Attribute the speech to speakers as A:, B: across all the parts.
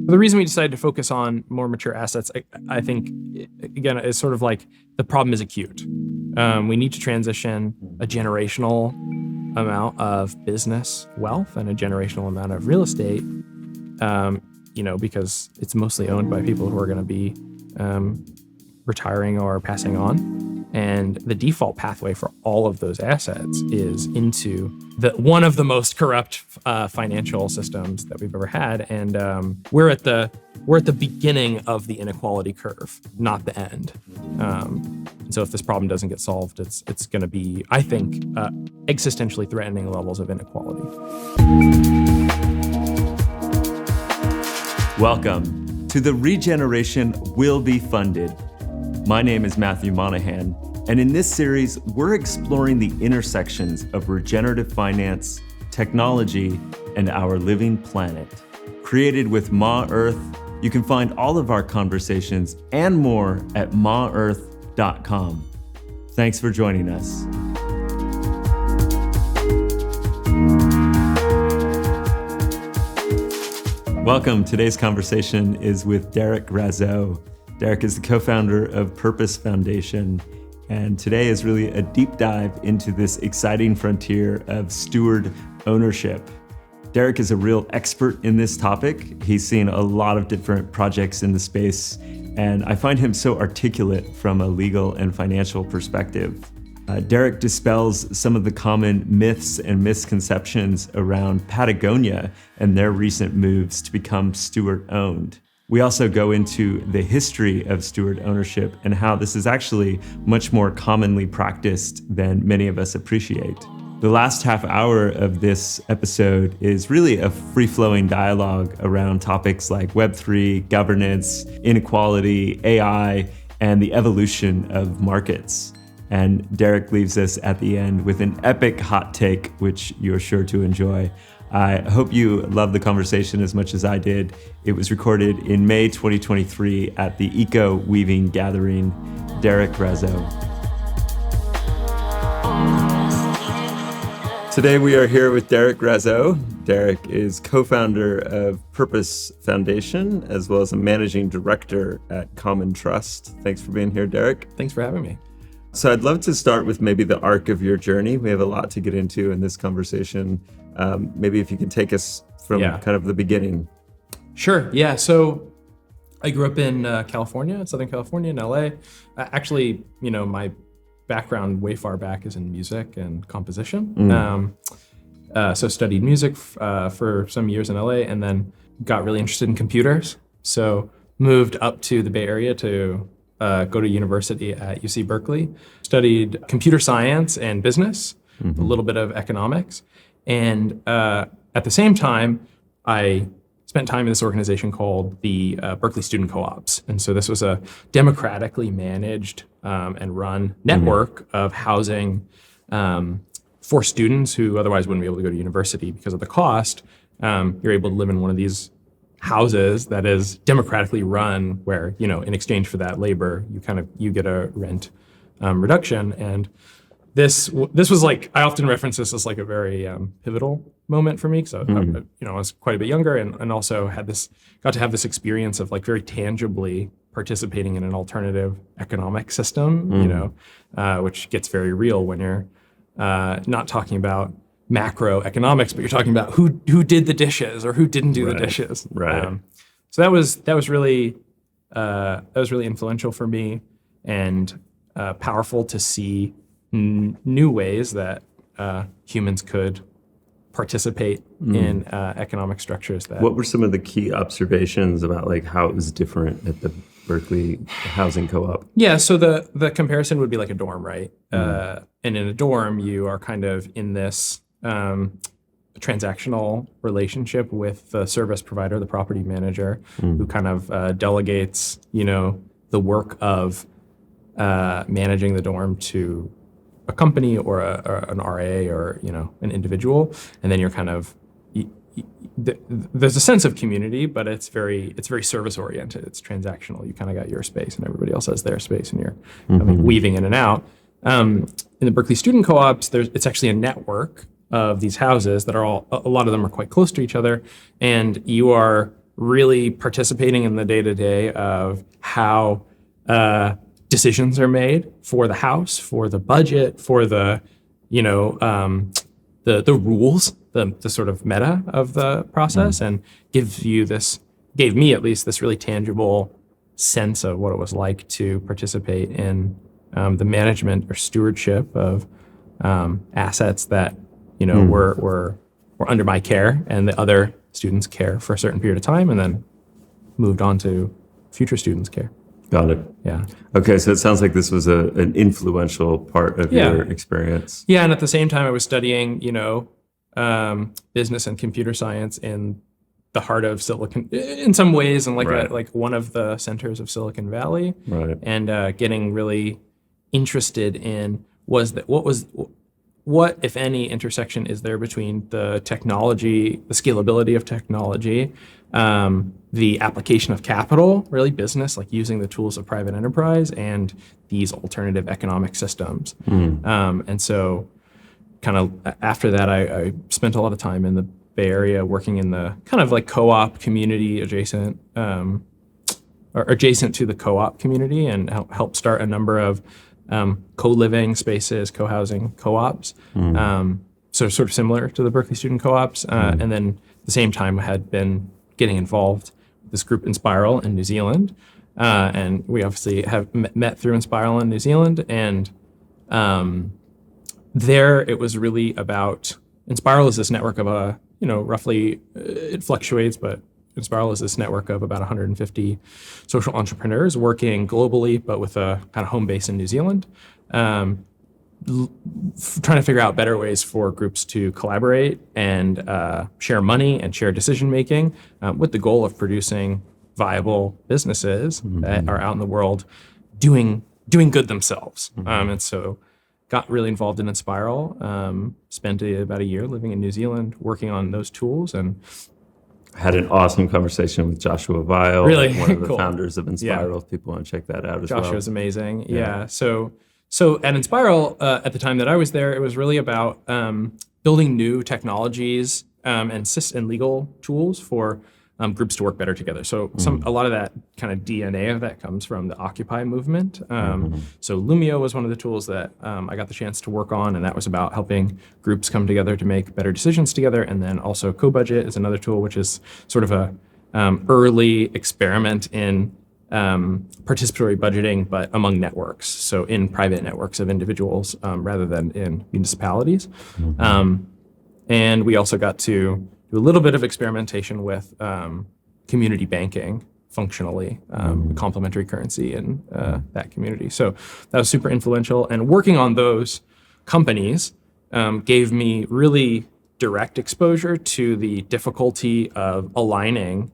A: The reason we decided to focus on more mature assets, I think, again, is sort of like the problem is acute. We need to transition a generational amount of business wealth and a generational amount of real estate, because it's mostly owned by people who are going to be retiring or passing on. And the default pathway for all of those assets is into one of the most corrupt financial systems that we've ever had. And we're at the beginning of the inequality curve, not the end. And so if this problem doesn't get solved, it's going to be, I think, existentially threatening levels of inequality.
B: Welcome to the Regeneration Will Be Funded. My name is Matthew Monahan, and in this series, we're exploring the intersections of regenerative finance, technology, and our living planet. Created with Ma Earth, you can find all of our conversations and more at maearth.com. Thanks for joining us. Welcome. Today's conversation is with Derek Razo. Derek is the co-founder of Purpose Foundation, and today is really a deep dive into this exciting frontier of steward ownership. Derek is a real expert in this topic. He's seen a lot of different projects in the space, and I find him so articulate from a legal and financial perspective. Derek dispels some of the common myths and misconceptions around Patagonia and their recent moves to become steward-owned. We also go into the history of steward ownership and how this is actually much more commonly practiced than many of us appreciate. The last half hour of this episode is really a free-flowing dialogue around topics like Web3, governance, inequality, AI, and the evolution of markets. And Derek leaves us at the end with an epic hot take, which you're sure to enjoy. I hope you love the conversation as much as I did. It was recorded in May 2023 at the Eco Weaving Gathering. Derek Razo. Today we are here with Derek Razo. Derek is co-founder of Purpose Foundation, as well as a managing director at Common Trust. Thanks for being here, Derek.
A: Thanks for having me.
B: So I'd love to start with maybe the arc of your journey. We have a lot to get into in this conversation. Maybe if you can take us from kind of the beginning.
A: Sure. Yeah. So I grew up in California, Southern California, in LA. Actually, my background way far back is in music and composition. So studied music for some years in LA, and then got really interested in computers. So moved up to the Bay Area to go to university at UC Berkeley, studied computer science and business, a little bit of economics. And at the same time, I spent time in this organization called the Berkeley Student Co-ops. And so this was a democratically managed and run network of housing for students who otherwise wouldn't be able to go to university because of the cost. You're able to live in one of these houses that is democratically run, where in exchange for that labor you get a rent reduction. And this was like, I often reference this as like a very pivotal moment for me, because I was quite a bit younger, and also got to have this experience of like very tangibly participating in an alternative economic system, which gets very real when you're not talking about macroeconomics, but you're talking about who did the dishes or who didn't do the dishes.
B: Right.
A: So that was really influential for me, and powerful to see new ways that humans could participate in economic structures.
B: What were some of the key observations about like how it was different at the Berkeley Housing Co-op?
A: Yeah, so the comparison would be like a dorm, right? And in a dorm, you are kind of in this transactional relationship with the service provider, the property manager, who kind of delegates, the work of managing the dorm to a company or an RA or an individual, and then you're kind of there's a sense of community, but it's very service oriented. It's transactional. You kind of got your space, and everybody else has their space, and you're weaving in and out. In the Berkeley Student Co-ops, it's actually a network of these houses that are a lot of them are quite close to each other, and you are really participating in the day-to-day of how decisions are made for the house, for the budget, for the the rules, the sort of meta of the process, and gave me at least this really tangible sense of what it was like to participate in the management or stewardship of assets that were under my care, and the other students' care for a certain period of time, and then moved on to future students' care.
B: Got it.
A: Yeah.
B: Okay, so it sounds like this was an influential part of your experience.
A: Yeah, and at the same time, I was studying, business and computer science in the heart of Silicon, in some ways, and like one of the centers of Silicon Valley.
B: Right.
A: And getting really interested in what, if any, intersection is there between the technology, the scalability of technology, the application of capital, really business, like using the tools of private enterprise, and these alternative economic systems. And so kind of after that, I spent a lot of time in the Bay Area working in the kind of like co-op community adjacent, or adjacent to the co-op community, and helped start a number of co-living spaces, co-housing co-ops. So sort of similar to the Berkeley student co-ops. And then at the same time, I had been getting involved with this group Inspiral in New Zealand. And we obviously have met through Inspiral in New Zealand. And there it was really about, Inspiral is this network of roughly, it fluctuates, but Inspiral is this network of about 150 social entrepreneurs working globally, but with a kind of home base in New Zealand, trying to figure out better ways for groups to collaborate and share money and share decision making, with the goal of producing viable businesses that are out in the world doing good themselves. And so got really involved in Inspiral, spent about a year living in New Zealand working on those tools, and
B: had an awesome conversation with Joshua Weil,
A: really
B: one of the
A: cool.
B: founders of Inspiral. If people want to check that out as well.
A: Joshua's amazing. Yeah. So at Inspiral, at the time that I was there, it was really about building new technologies and legal tools for groups to work better together. So a lot of that kind of DNA of that comes from the Occupy movement. So Lumio was one of the tools that I got the chance to work on, and that was about helping groups come together to make better decisions together. And then also Co-Budget is another tool, which is sort of a early experiment in participatory budgeting, but among networks. So in private networks of individuals rather than in municipalities. And we also got to do a little bit of experimentation with community banking functionally, complementary currency in that community. So that was super influential. And working on those companies gave me really direct exposure to the difficulty of aligning,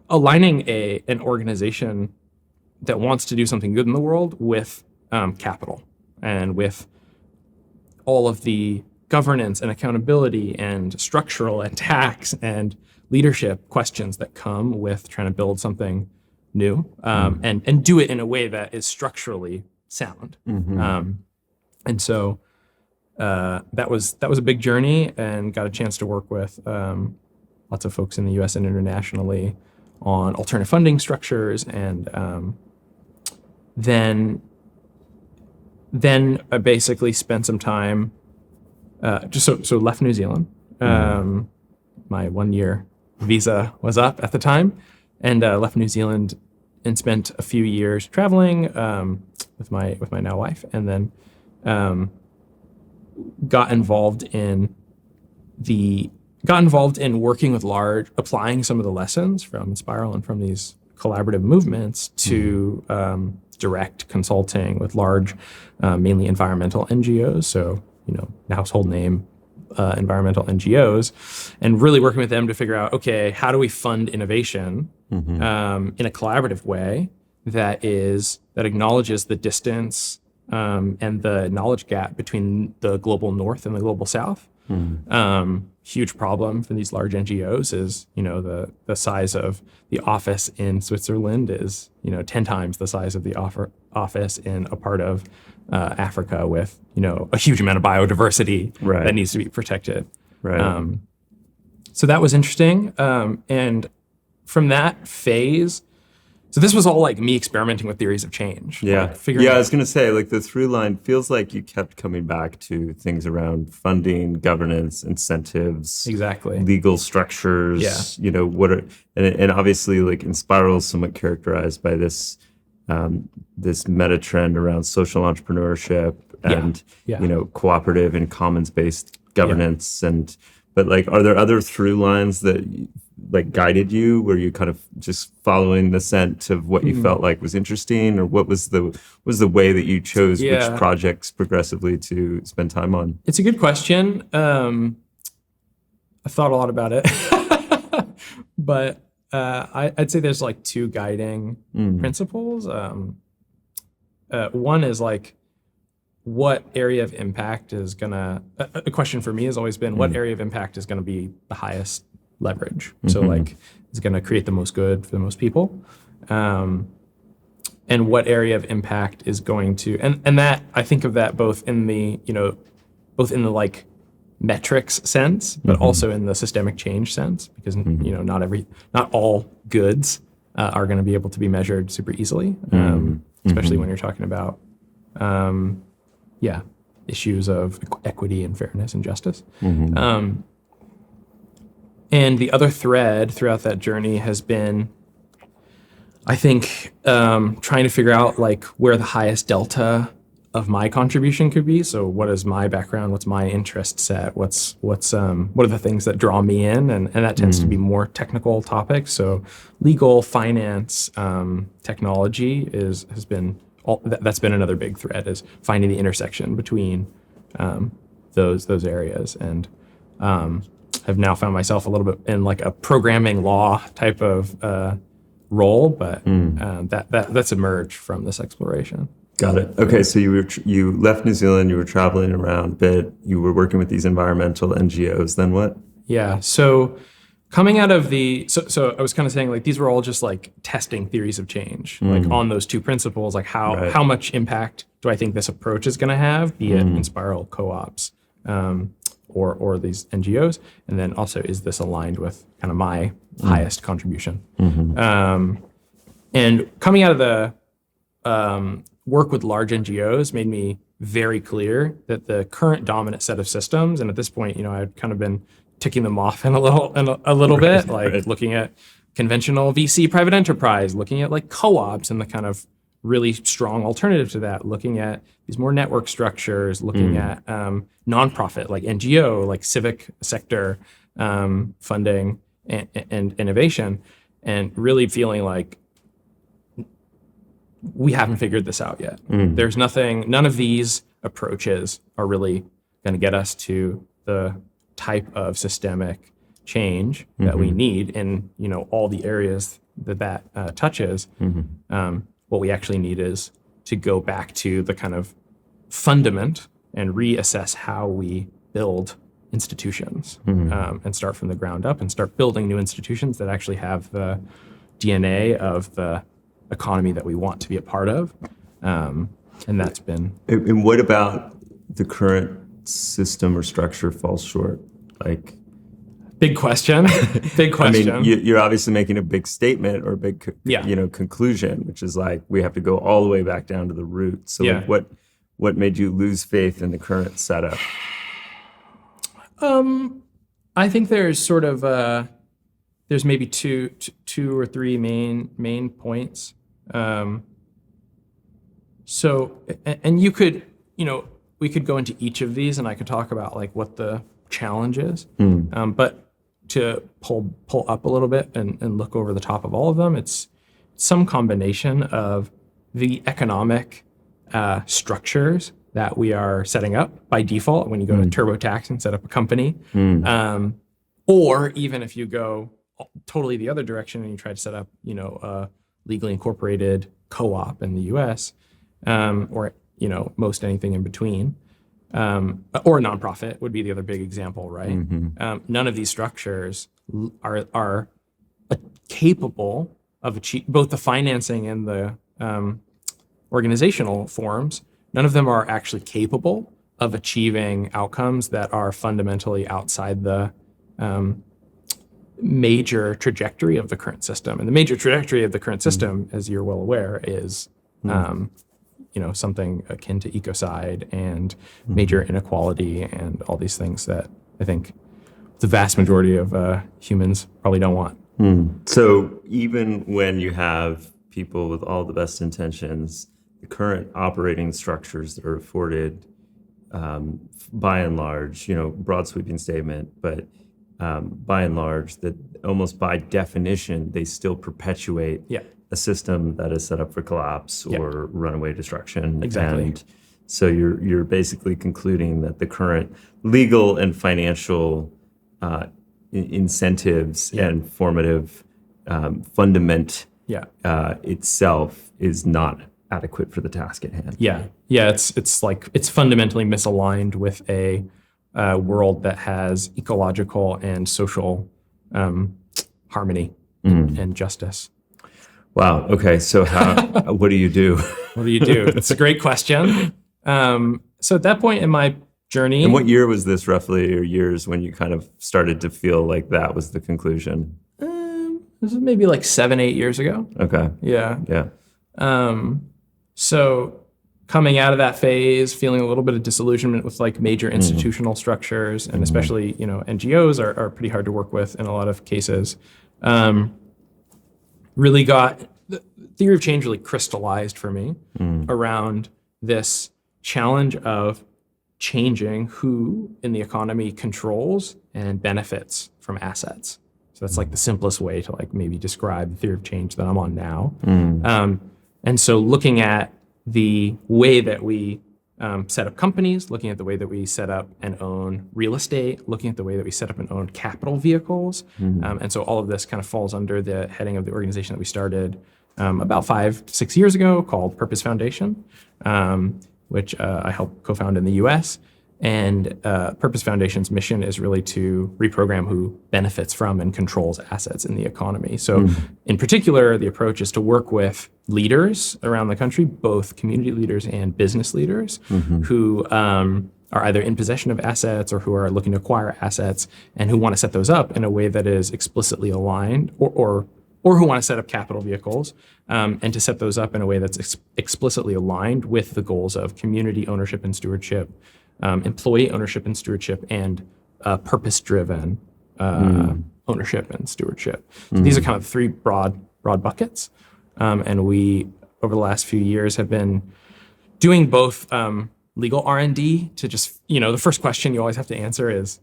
A: aligning an organization that wants to do something good in the world with capital and with all of the governance and accountability and structural and tax and leadership questions that come with trying to build something new, and do it in a way that is structurally sound. And so that was a big journey, and got a chance to work with lots of folks in the US and internationally on alternative funding structures, and then I basically spent some time so left New Zealand. My 1-year visa was up at the time, and left New Zealand and spent a few years traveling with my now wife, and then got involved in working with applying some of the lessons from Inspiral and from these collaborative movements to direct consulting with large, mainly environmental NGOs. So, household name environmental NGOs, and really working with them to figure out, okay, how do we fund innovation in a collaborative way that acknowledges the distance and the knowledge gap between the global north and the global south. Huge problem for these large NGOs is, the size of the office in Switzerland is, 10 times the size of the office in a part of Africa with, a huge amount of biodiversity that needs to be protected.
B: Right.
A: So that was interesting. And from that phase, so this was all like me experimenting with theories of change.
B: Yeah.
A: Like figuring
B: Yeah, I
A: out,
B: was going to say, like, the through line feels like you kept coming back to things around funding, governance, incentives,
A: exactly.
B: legal structures, what are, and obviously, like, Inspiral is somewhat characterized by this this meta trend around social entrepreneurship and cooperative and commons-based governance. But like, are there other through lines that like guided you? Were you kind of just following the scent of what you felt like was interesting, or what was the way that you chose which projects progressively to spend time on?
A: It's a good question. I've thought a lot about it, but I'd say there's like two guiding principles. One is like, what area of impact is gonna, a question for me has always been, what area of impact is gonna be the highest leverage? So like, is gonna create the most good for the most people? And what area of impact is going to, and that, I think of that both in the like metrics sense, but also in the systemic change sense, because not all goods are going to be able to be measured super easily, especially when you're talking about issues of equity and fairness and justice. And the other thread throughout that journey has been, I think, trying to figure out like where the highest delta of my contribution could be. So what is my background? What's my interest set? What are the things that draw me in? And that tends to be more technical topics. So legal, finance, technology has been that's been another big thread, is finding the intersection between those areas. And I've now found myself a little bit in like a programming law type of role, but that's emerged from this exploration.
B: Got it. Okay, so you left New Zealand, you were traveling around a bit, you were working with these environmental NGOs, then what?
A: Yeah, so coming out of so I was kind of saying like these were all just like testing theories of change, like on those two principles, like how much impact do I think this approach is going to have, be it in spiral co-ops or these NGOs, and then also is this aligned with kind of my highest contribution? And coming out of the work with large NGOs made me very clear that the current dominant set of systems, and at this point, I'd kind of been ticking them off in a little bit, like looking at conventional VC private enterprise, looking at like co-ops and the kind of really strong alternative to that, looking at these more network structures, looking at nonprofit, like NGO, like civic sector funding and innovation, and really feeling like we haven't figured this out yet. There's none of these approaches are really going to get us to the type of systemic change that we need in all the areas that touches. What we actually need is to go back to the kind of fundament and reassess how we build institutions, and start from the ground up and start building new institutions that actually have the DNA of the economy that we want to be a part of. And that's been...
B: And what about the current system or structure falls short? Like,
A: big question. Big question.
B: I mean, you're obviously making a big statement or a big, conclusion, which is like, we have to go all the way back down to the root. So like, what made you lose faith in the current setup?
A: I think there's sort of there's maybe two or three main points. So, and you could, we could go into each of these and I could talk about like what the challenge is. But to pull up a little bit and look over the top of all of them, it's some combination of the economic structures that we are setting up by default when you go to TurboTax and set up a company. Or even if you go totally the other direction and you try to set up, a legally incorporated co-op in the US, or, most anything in between, or a nonprofit would be the other big example, right? None of these structures are capable of both the financing and the organizational forms. None of them are actually capable of achieving outcomes that are fundamentally outside the major trajectory of the current system. And the major trajectory of the current system, as you're well aware, is something akin to ecocide and major inequality and all these things that I think the vast majority of humans probably don't want.
B: So even when you have people with all the best intentions, the current operating structures that are afforded, by and large, broad sweeping statement, but by and large, that almost by definition, they still perpetuate a system that is set up for collapse or runaway destruction.
A: Exactly.
B: And so you're basically concluding that the current legal and financial incentives and formative fundament itself is not adequate for the task at hand.
A: It's fundamentally misaligned with a world that has ecological and social harmony and justice.
B: Wow. Okay. So what do you do?
A: What do you do? It's a great question. So at that point in my journey.
B: And what year was this roughly, or years when you kind of started to feel like that was the conclusion?
A: This is maybe like 7-8 years ago.
B: Okay.
A: Yeah. So coming out of that phase, feeling a little bit of disillusionment with like major institutional structures, and especially, NGOs are pretty hard to work with in a lot of cases. Really got the theory of change really crystallized for me around this challenge of changing who in the economy controls and benefits from assets. So that's like the simplest way to like maybe describe the theory of change that I'm on now. And so looking at the way that we set up companies, looking at the way that we set up and own real estate, looking at the way that we set up and own capital vehicles. And so all of this kind of falls under the heading of the organization that we started about 5-6 years ago called Purpose Foundation, which I helped co-found in the US. And Purpose Foundation's mission is really to reprogram who benefits from and controls assets in the economy. So in particular, the approach is to work with leaders around the country, both community leaders and business leaders who are either in possession of assets or who are looking to acquire assets and who want to set those up in a way that is explicitly aligned or who want to set up capital vehicles and to set those up in a way that's explicitly aligned with the goals of community ownership and stewardship, employee ownership and stewardship, and purpose-driven ownership and stewardship. So these are kind of three broad buckets. And we, over the last few years, have been doing both legal R&D to just, the first question you always have to answer is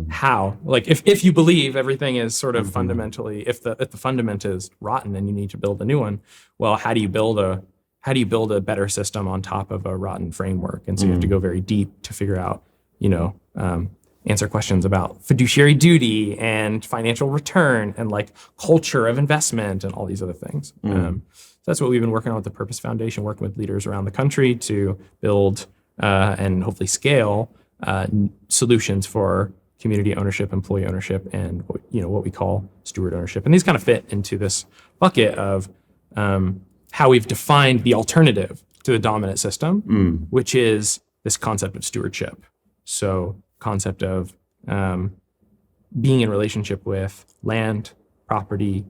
A: how? Like if you believe everything is sort of fundamentally, if the fundament is rotten and you need to build a new one, well, how do you build a better system on top of a rotten framework? And so you have to go very deep to figure out, answer questions about fiduciary duty and financial return and like culture of investment and all these other things. So that's what we've been working on with the Purpose Foundation, working with leaders around the country to build and hopefully scale solutions for community ownership, employee ownership, and what we call steward ownership. And these kind of fit into this bucket of how we've defined the alternative to the dominant system, which is this concept of stewardship. So concept of being in relationship with land, property,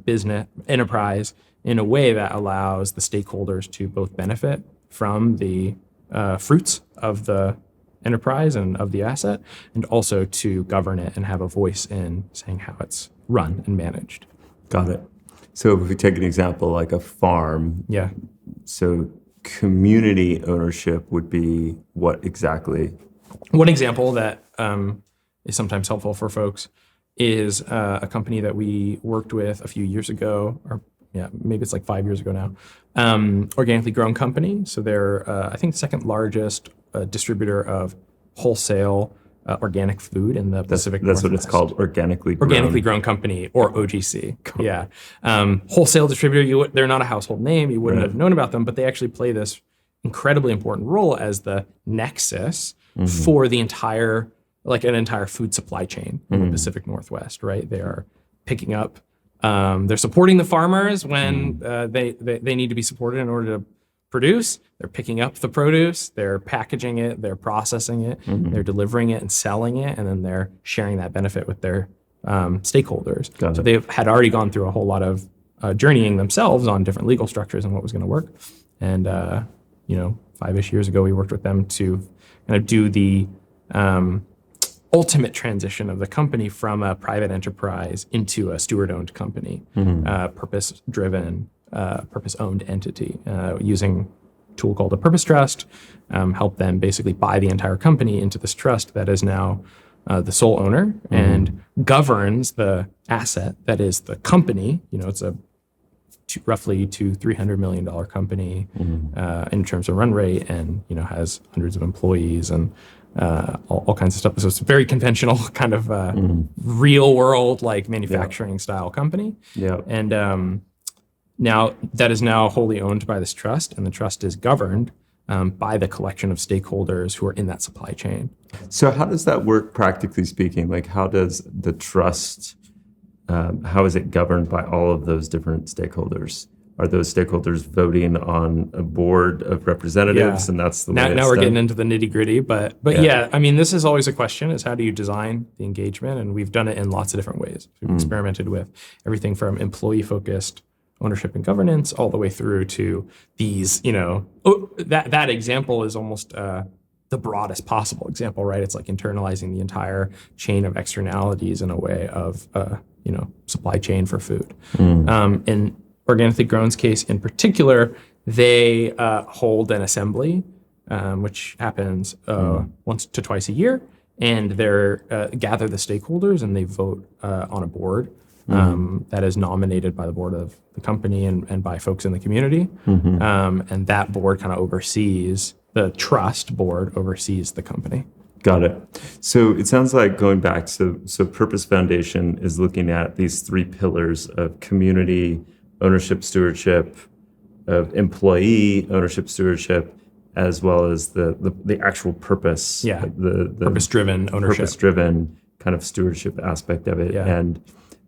A: business, enterprise in a way that allows the stakeholders to both benefit from the fruits of the enterprise and of the asset, and also to govern it and have a voice in saying how it's run and managed.
B: Got it. So if we take an example like a farm, so community ownership would be what exactly?
A: One example that is sometimes helpful for folks is a company that we worked with a few years ago, or maybe it's like 5 years ago now, organically grown company. So they're, I think, the second largest distributor of wholesale organic food in the Pacific Northwest. That's
B: what it's called, organically grown.
A: Organically grown company, or OGC. Cool. Yeah. Wholesale distributor, they're not a household name. You wouldn't have known about them, but they actually play this incredibly important role as the nexus for the entire, like an entire food supply chain in the Pacific Northwest, right? They are picking up, they're supporting the farmers when they need to be supported in order to produce. They're picking up the produce, they're packaging it, they're processing it, they're delivering it and selling it, and then they're sharing that benefit with their stakeholders.
B: Got
A: So
B: it.
A: they had already gone through a whole lot of journeying themselves on different legal structures and what was going to work. And 5-ish years ago, we worked with them to kind of do the ultimate transition of the company from a private enterprise into a steward-owned company, purpose-driven, purpose-owned entity, using a tool called a purpose trust, help them basically buy the entire company into this trust that is now the sole owner and governs the asset that is the company. It's a roughly $200-300 million company in terms of run rate, and has hundreds of employees and all kinds of stuff. So it's a very conventional kind of real world like manufacturing style company.
B: Yeah.
A: And now that is now wholly owned by this trust, and the trust is governed by the collection of stakeholders who are in that supply chain.
B: So how does that work practically speaking? Like, how does the trust, how is it governed by all of those different stakeholders? Are those stakeholders voting on a board of representatives, and that's the way
A: now we're getting into the nitty gritty, but yeah, I mean, this is always a question: is how do you design the engagement? And we've done it in lots of different ways. We've experimented with everything from employee-focused ownership and governance all the way through to these. That example is almost the broadest possible example, right? It's like internalizing the entire chain of externalities in a way of supply chain for food. In Organically Grown's case in particular, they hold an assembly, which happens once to twice a year, and they gather the stakeholders and they vote on a board that is nominated by the board of the company and by folks in the community. And that board kind of oversees, the trust board oversees the company.
B: Got it. So it sounds like going back, so Purpose Foundation is looking at these 3 pillars of community, ownership, stewardship, of employee ownership, stewardship, as well as the actual purpose. The
A: purpose-driven ownership.
B: Purpose-driven kind of stewardship aspect of it.
A: Yeah.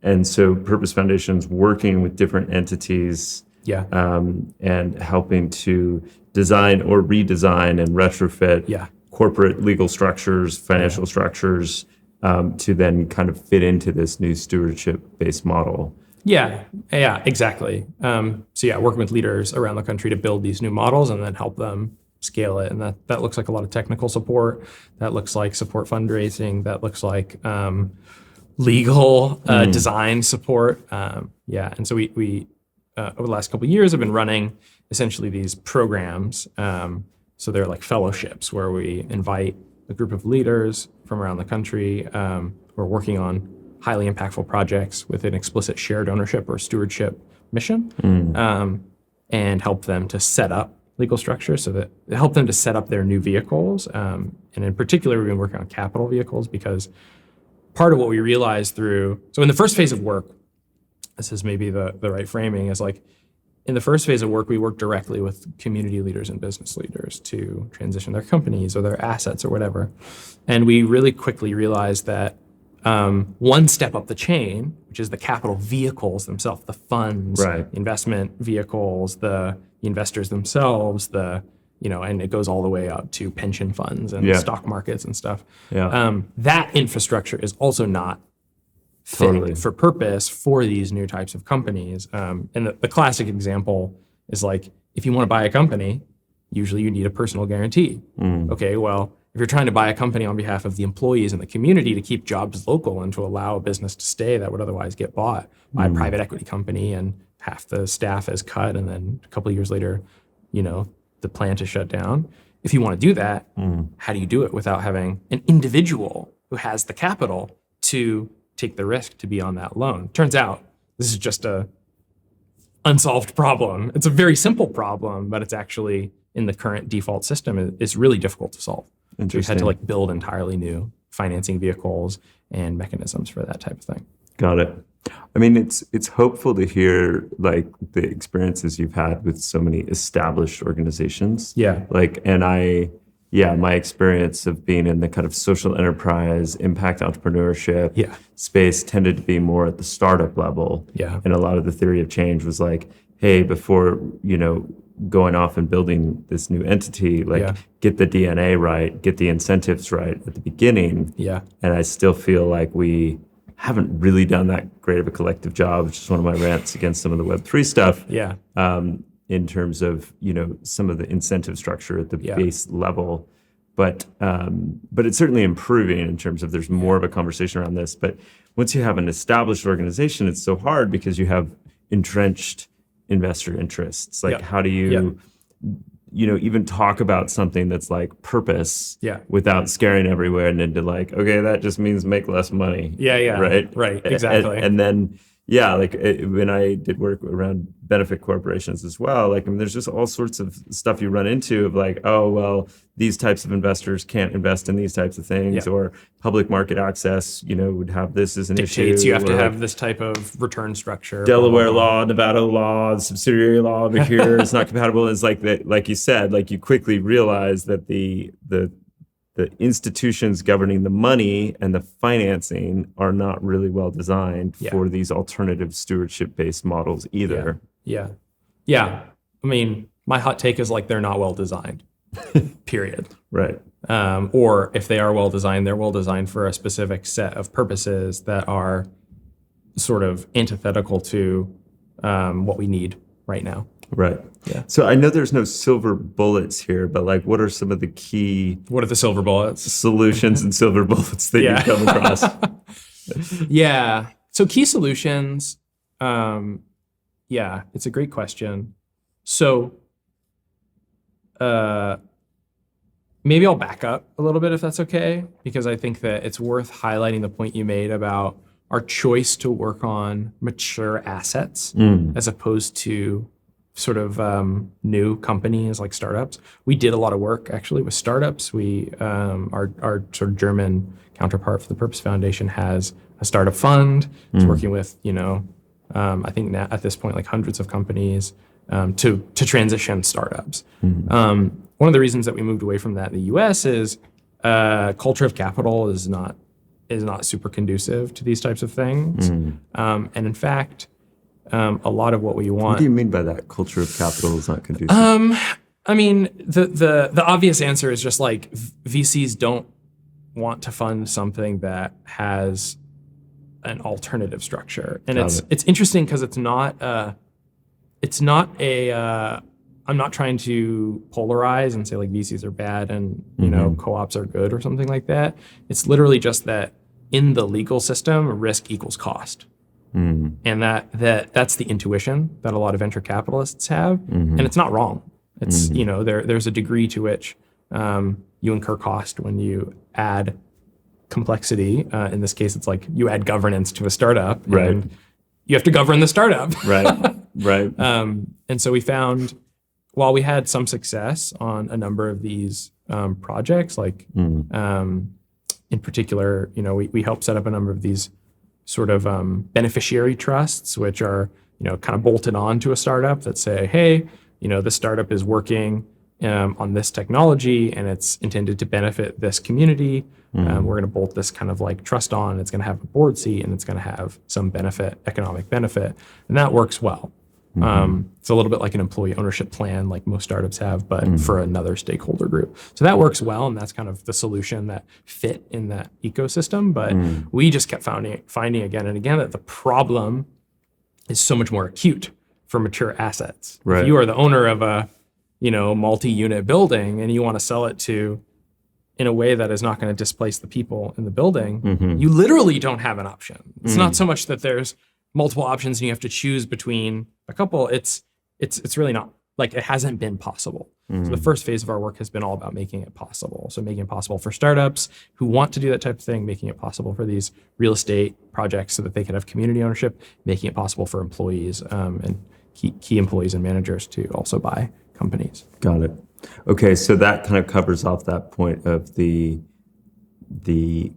B: And so Purpose Foundation's working with different entities and helping to design or redesign and retrofit corporate legal structures, financial structures, to then kind of fit into this new stewardship-based model.
A: Yeah, exactly. Working with leaders around the country to build these new models and then help them scale it. And that looks like a lot of technical support. That looks like support fundraising. That looks like legal design support. And so we over the last couple of years have been running essentially these programs. So they're like fellowships where we invite a group of leaders from around the country who are working on highly impactful projects with an explicit shared ownership or stewardship mission, and help them to set up legal structures so that help them to set up their new vehicles. And in particular, we've been working on capital vehicles because part of what we realized so in the first phase of work, this is maybe the right framing, is like in the first phase of work, we worked directly with community leaders and business leaders to transition their companies or their assets or whatever. And we really quickly realized that one step up the chain, which is the capital vehicles themselves, the funds, investment vehicles, the investors themselves, and it goes all the way up to pension funds and stock markets and stuff. That infrastructure is also not fit for purpose for these new types of companies. And the classic example is like, if you want to buy a company, usually you need a personal guarantee. Okay, well, if you're trying to buy a company on behalf of the employees and the community to keep jobs local and to allow a business to stay that would otherwise get bought by a private equity company and half the staff is cut and then a couple of years later, the plant is shut down. If you want to do that, how do you do it without having an individual who has the capital to take the risk to be on that loan? Turns out this is just a unsolved problem. It's a very simple problem, but it's actually in the current default system, it's really difficult to solve. So we've had to build entirely new financing vehicles and mechanisms for that type of thing.
B: Got it. I mean, it's hopeful to hear the experiences you've had with so many established organizations. My experience of being in the kind of social enterprise, impact entrepreneurship space tended to be more at the startup level. And a lot of the theory of change was like, hey, before, going off and building this new entity, get the DNA right, get the incentives right at the beginning. And I still feel like we haven't really done that great of a collective job, which is one of my rants against some of the Web3 stuff.
A: Yeah.
B: In terms of, some of the incentive structure at the base level. But it's certainly improving in terms of there's more of a conversation around this. But once you have an established organization, it's so hard because you have entrenched investor interests. Like, how do you, even talk about something that's like purpose without scaring everywhere and into like, okay, that just means make less money.
A: Right, exactly.
B: And then, when I did work around benefit corporations as well, there's just all sorts of stuff you run into of like, oh, well, these types of investors can't invest in these types of things, or public market access, would have this as an issue.
A: You have to have this type of return structure.
B: Delaware law, Nevada law, subsidiary law over here is not compatible. It's like that, like you said, like you quickly realize that the institutions governing the money and the financing are not really well designed for these alternative stewardship-based models either.
A: Yeah. I mean, my hot take is like they're not well designed, period.
B: Right.
A: Or if they are well designed, they're well designed for a specific set of purposes that are sort of antithetical to what we need right now.
B: Right.
A: Yeah.
B: So I know there's no silver bullets here, but like, what are some of the key?
A: What are the silver bullets?
B: Solutions and silver bullets that you've come across?
A: So key solutions. It's a great question. So maybe I'll back up a little bit if that's okay, because I think that it's worth highlighting the point you made about our choice to work on mature assets as opposed to sort of new companies like startups. We did a lot of work actually with startups. We our sort of German counterpart for the Purpose Foundation has a startup fund. It's working with I think now at this point like hundreds of companies to transition startups. One of the reasons that we moved away from that in the U.S. is culture of capital is not super conducive to these types of things, and in fact. A lot of what we want.
B: What do you mean by that? Culture of capital is not conducive.
A: I mean, the obvious answer is just like VCs don't want to fund something that has an alternative structure, and it's interesting because it's not a. I'm not trying to polarize and say like VCs are bad and co-ops are good or something like that. It's literally just that in the legal system, risk equals cost. And that's the intuition that a lot of venture capitalists have, and it's not wrong. It's there's a degree to which you incur cost when you add complexity. In this case, it's like you add governance to a startup, and you have to govern the startup.
B: Right.
A: And so we found, while we had some success on a number of these projects, like in particular, we helped set up a number of these sort of beneficiary trusts, which are, kind of bolted on to a startup that say, hey, this startup is working on this technology and it's intended to benefit this community. We're going to bolt this kind of like trust on. It's going to have a board seat and it's going to have some economic benefit. And that works well. It's a little bit like an employee ownership plan, like most startups have, but for another stakeholder group. So that works well, and that's kind of the solution that fit in that ecosystem. But we just kept finding again and again that the problem is so much more acute for mature assets.
B: Right.
A: If you are the owner of a multi-unit building and you want to sell it in a way that is not going to displace the people in the building, you literally don't have an option. It's not so much that there's multiple options and you have to choose between a couple. It's really not, like, it hasn't been possible. So the first phase of our work has been all about making it possible. So making it possible for startups who want to do that type of thing, making it possible for these real estate projects so that they can have community ownership, making it possible for employees and key employees and managers to also buy companies.
B: Got it. Okay, so that kind of covers off that point of the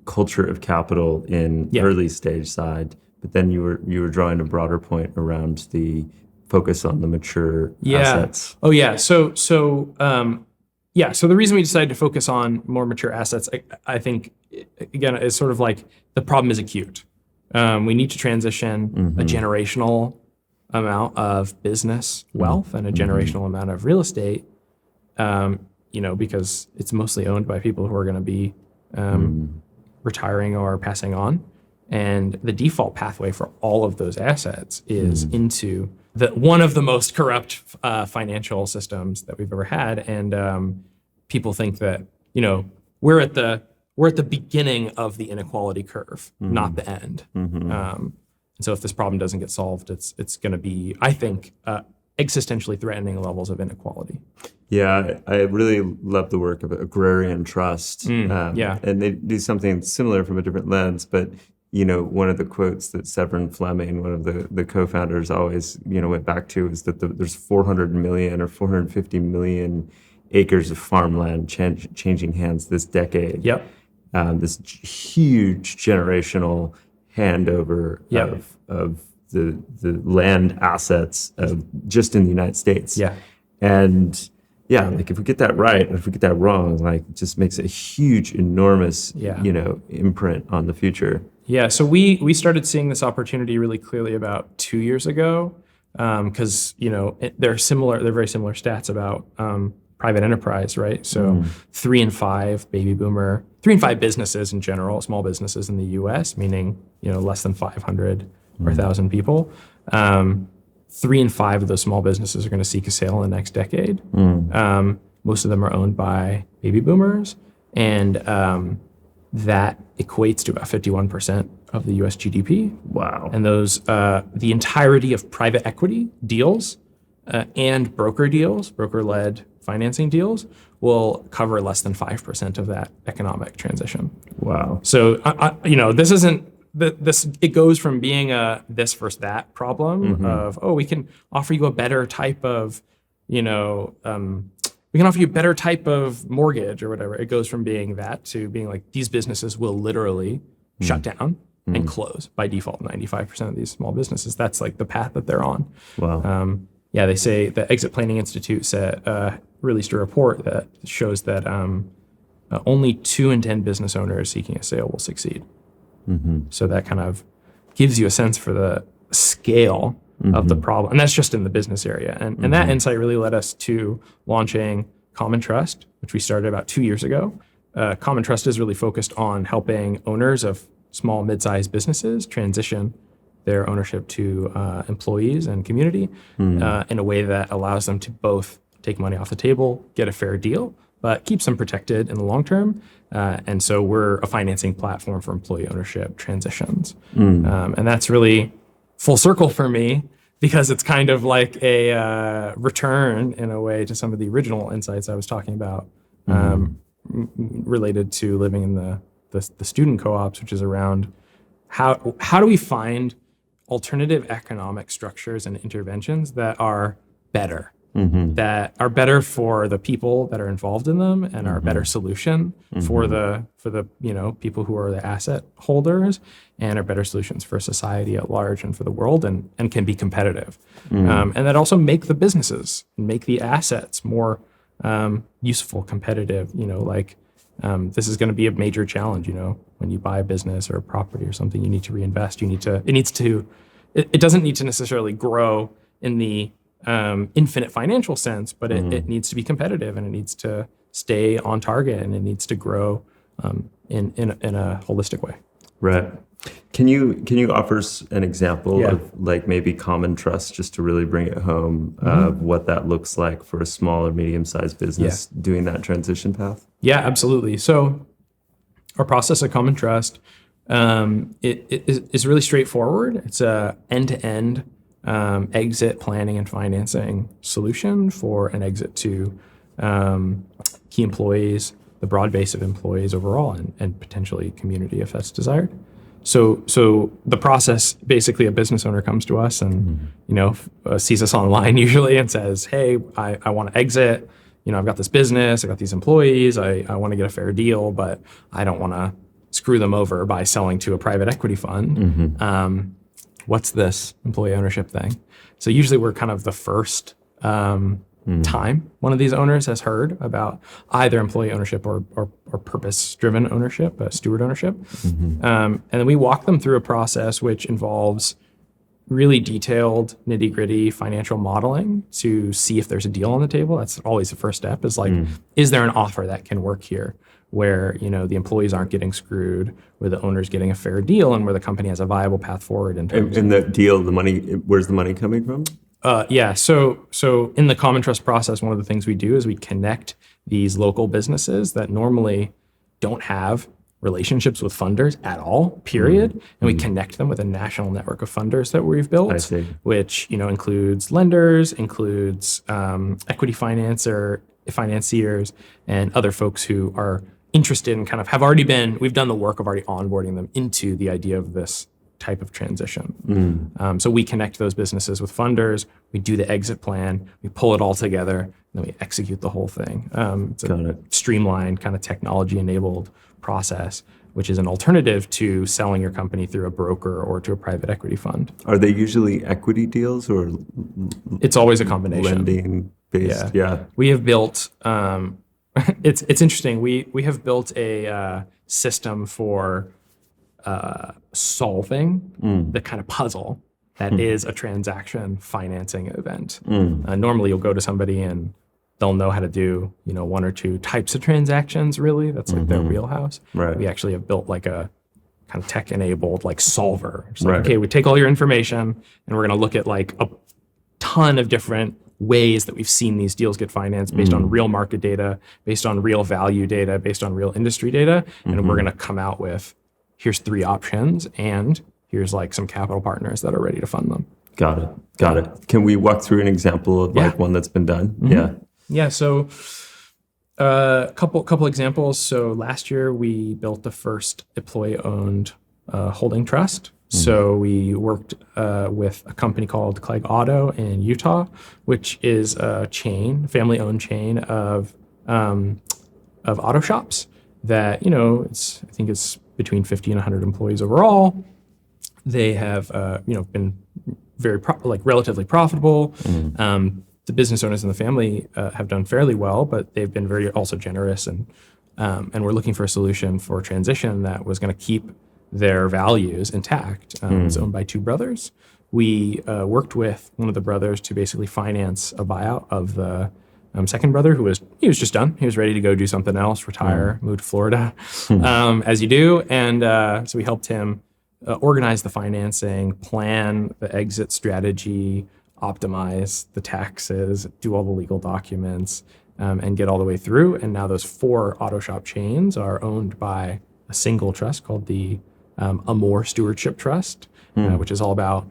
B: culture of capital in early stage side. But then you were drawing a broader point around the focus on the mature assets.
A: Oh yeah. So the reason we decided to focus on more mature assets, I think, again, is sort of like the problem is acute. We need to transition a generational amount of business wealth and a generational amount of real estate, because it's mostly owned by people who are going to be retiring or passing on. And the default pathway for all of those assets is into one of the most corrupt financial systems that we've ever had. And people think that, we're at the beginning of the inequality curve, not the end. And so if this problem doesn't get solved, it's going to be, I think, existentially threatening levels of inequality.
B: Yeah, I really love the work of Agrarian Trust. And they do something similar from a different lens, but one of the quotes that Severin Fleming, one of the co-founders, always went back to is that there's 400 million or 450 million acres of farmland changing hands this decade.
A: Yep.
B: This huge generational handover of the land assets just in the United States.
A: Yeah.
B: And like if we get that right, and if we get that wrong, like it just makes a huge, enormous, imprint on the future.
A: Yeah, so we started seeing this opportunity really clearly about 2 years ago, because they're very similar stats about private enterprise, right? So 3 in 5 businesses in general, small businesses in the U.S., meaning less than 500 or 1,000 people. 3 in 5 of those small businesses are going to seek a sale in the next decade. Most of them are owned by baby boomers, and that equates to about 51% of the U.S. GDP.
B: Wow!
A: And those, the entirety of private equity deals and broker-led financing deals, will cover less than 5% of that economic transition.
B: Wow!
A: So, this isn't. It goes from being a this versus that problem of, we can offer you a better type of, we can offer you a better type of mortgage or whatever. It goes from being that to being like, these businesses will literally shut down and close by default. 95% of these small businesses, that's like the path that they're on.
B: Wow.
A: They say the Exit Planning Institute released a report that shows that only 2 in 10 business owners seeking a sale will succeed. So that kind of gives you a sense for the scale of the problem. And that's just in the business area. And that insight really led us to launching Common Trust, which we started about 2 years ago. Common Trust is really focused on helping owners of small, mid-sized businesses transition their ownership to employees and community in a way that allows them to both take money off the table, get a fair deal, but keeps them protected in the long term. And so we're a financing platform for employee ownership transitions. And that's really full circle for me, because it's kind of like a return in a way to some of the original insights I was talking about related to living in the student co-ops, which is around how do we find alternative economic structures and interventions that are better, that are better for the people that are involved in them, and are a better solution for the people who are the asset holders, and are better solutions for society at large and for the world, and can be competitive, and that also make the businesses, make the assets more useful, competitive. This is going to be a major challenge. When you buy a business or a property or something, you need to reinvest. It doesn't need to necessarily grow in the infinite financial sense, but it needs to be competitive, and it needs to stay on target, and it needs to grow in a holistic way.
B: Right. Can you offer an example of like maybe Common Trust, just to really bring it home, of what that looks like for a small or medium-sized business doing that transition path? Yeah,
A: absolutely. So our process at Common Trust it is really straightforward. It's a end-to-end exit planning and financing solution for an exit to key employees, the broad base of employees overall, and potentially community if that's desired. So the process, basically a business owner comes to us and sees us online usually and says, hey, I want to exit. I've got this business, I've got these employees, I want to get a fair deal, but I don't want to screw them over by selling to a private equity fund. What's this employee ownership thing? So usually we're kind of the first time one of these owners has heard about either employee ownership or purpose-driven ownership, steward ownership. And then we walk them through a process which involves really detailed, nitty-gritty financial modeling to see if there's a deal on the table. That's always the first step, is like, is there an offer that can work here? where, the employees aren't getting screwed, where the owner's getting a fair deal, and where the company has a viable path forward in terms
B: And the deal, the money, where's the money coming from?
A: So in the common trust process, one of the things we do is we connect these local businesses that normally don't have relationships with funders at all, period. And we connect them with a national network of funders that we've built,
B: I see.
A: which, includes lenders, includes equity financiers, and other folks who are interested in we've done the work of already onboarding them into the idea of this type of transition. So we connect those businesses with funders, we do the exit plan, we pull it all together, and then we execute the whole thing. It's a streamlined kind of technology-enabled process, which is an alternative to selling your company through a broker or to a private equity fund.
B: Are they usually equity deals or
A: it's always a combination?
B: Lending based, yeah.
A: We have built, it's interesting, we have built a system for solving the kind of puzzle that is a transaction financing event. Normally you'll go to somebody and they'll know how to do, one or two types of transactions, really. That's like their wheelhouse.
B: Right.
A: We actually have built like a kind of tech-enabled like solver. It's like, okay, we take all your information and we're gonna look at like a ton of different ways that we've seen these deals get financed based on real market data, based on real value data, based on real industry data. And we're gonna come out with, here's 3 options, and here's like some capital partners that are ready to fund them.
B: Got it. Can we walk through an example of like one that's been done?
A: Yeah. So a couple examples. So last year we built the first employee-owned holding trust. So we worked with a company called Clegg Auto in Utah, which is a family-owned chain of auto shops that, I think it's between 50 and 100 employees overall. They have, been very relatively profitable. The business owners in the family have done fairly well, but they've been very also generous, and we're looking for a solution for transition that was going to keep their values intact. It's owned by 2 brothers. We worked with one of the brothers to basically finance a buyout of the second brother, who was just done. He was ready to go do something else, retire, move to Florida, as you do. And so we helped him organize the financing, plan the exit strategy, optimize the taxes, do all the legal documents, and get all the way through. And now those 4 auto shop chains are owned by a single trust called the Amore Stewardship Trust, which is all about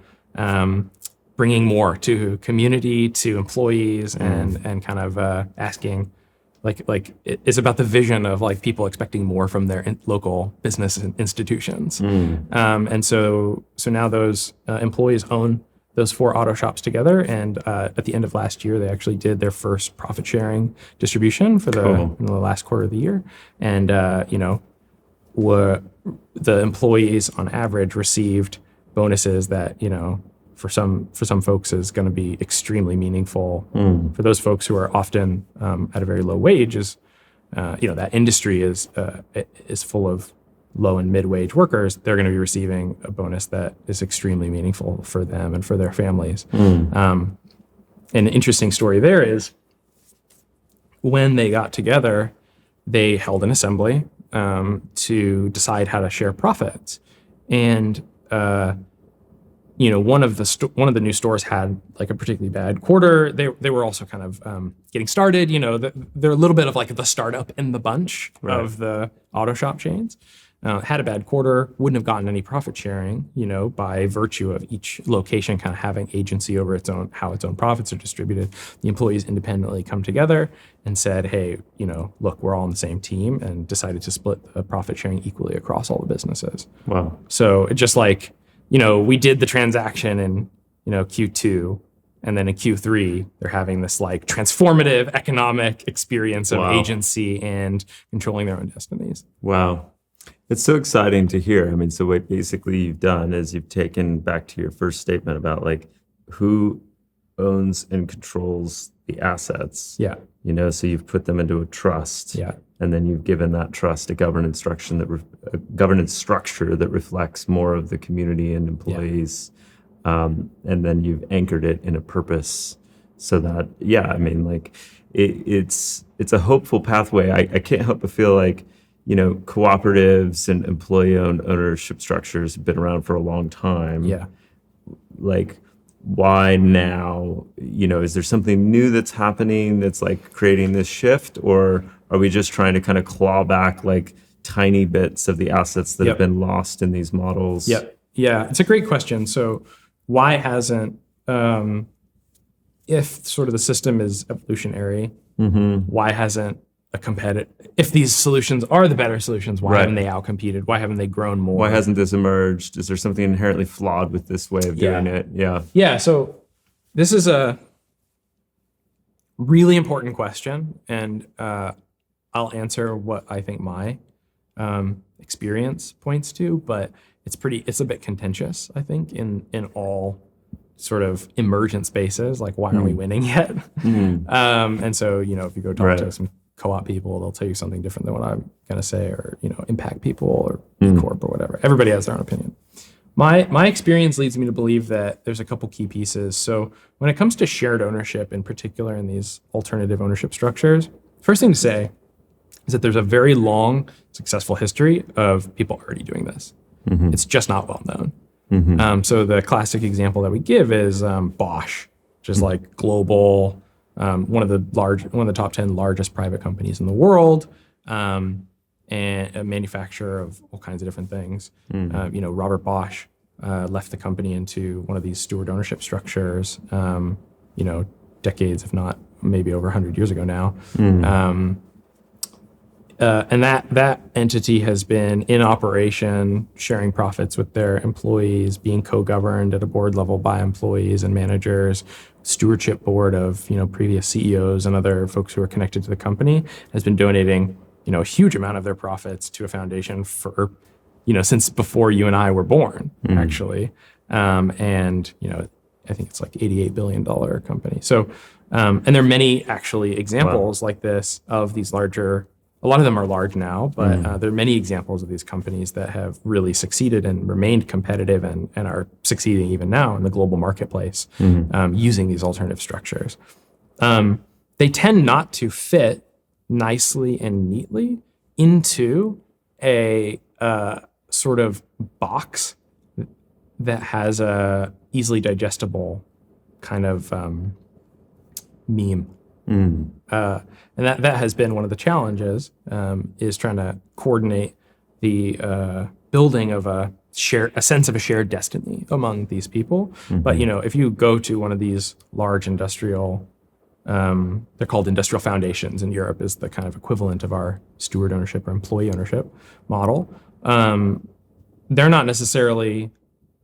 A: bringing more to community, to employees, and kind of asking, it's about the vision of like people expecting more from their local business institutions. And so now those employees own those 4 auto shops together. And at the end of last year, they actually did their first profit sharing distribution for the last quarter of the year. And, the employees on average received bonuses that, for some folks is going to be extremely meaningful. For those folks who are often at a very low wage, that industry is full of low and mid-wage workers. They're going to be receiving a bonus that is extremely meaningful for them and for their families. An interesting story there is when they got together, they held an assembly to decide how to share profits. And one of the new stores had like a particularly bad quarter. They were also kind of getting started. They're a little bit of like the startup in the bunch of the auto shop chains. Had a bad quarter, wouldn't have gotten any profit sharing, by virtue of each location kind of having agency over how its own profits are distributed. The employees independently come together and said, hey, look, we're all on the same team, and decided to split the profit sharing equally across all the businesses.
B: Wow.
A: So it just like, we did the transaction in, Q2, and then in Q3, they're having this like transformative economic experience of agency and controlling their own destinies.
B: Wow. It's so exciting to hear. I mean, so what basically you've done is you've taken back to your first statement about like who owns and controls the assets.
A: Yeah.
B: So you've put them into a trust.
A: Yeah.
B: And then you've given that trust a governance structure that reflects more of the community and employees. And then you've anchored it in a purpose so that, it's a hopeful pathway. I can't help but feel like, cooperatives and employee-owned ownership structures have been around for a long time.
A: Yeah.
B: Like, why now? Is there something new that's happening that's like creating this shift, or are we just trying to kind of claw back like tiny bits of the assets that have been lost in these models?
A: Yeah, it's a great question. So why hasn't, if sort of the system is evolutionary, why hasn't if these solutions are the better solutions, why haven't they outcompeted? Why haven't they grown more?
B: Why hasn't this emerged? Is there something inherently flawed with this way of doing it?
A: Yeah, so this is a really important question, and I'll answer what I think my experience points to, but it's a bit contentious, I think, in all sort of emergent spaces, like why aren't we winning yet? And so, if you go talk to some co-op people, they'll tell you something different than what I'm going to say, or, impact people or B Corp or whatever. Everybody has their own opinion. My experience leads me to believe that there's a couple key pieces. So when it comes to shared ownership, in particular in these alternative ownership structures, first thing to say is that there's a very long, successful history of people already doing this. It's just not well known. So the classic example that we give is Bosch, which is like global, one of the top 10 largest private companies in the world, and a manufacturer of all kinds of different things. Robert Bosch left the company into one of these steward ownership structures, decades, if not maybe over 100 years ago now. And that entity has been in operation, sharing profits with their employees, being co-governed at a board level by employees and managers, stewardship board of previous CEOs and other folks who are connected to the company, has been donating a huge amount of their profits to a foundation for since before you and I were born, actually. And I think it's like $88 billion company. So and there are many actually examples like this of these larger. A lot of them are large now, but there are many examples of these companies that have really succeeded and remained competitive and are succeeding even now in the global marketplace using these alternative structures. They tend not to fit nicely and neatly into a sort of box that has a easily digestible kind of meme. And that has been one of the challenges, is trying to coordinate the building of a sense of a shared destiny among these people. But if you go to one of these large industrial, they're called industrial foundations in Europe, is the kind of equivalent of our steward ownership or employee ownership model. They're not necessarily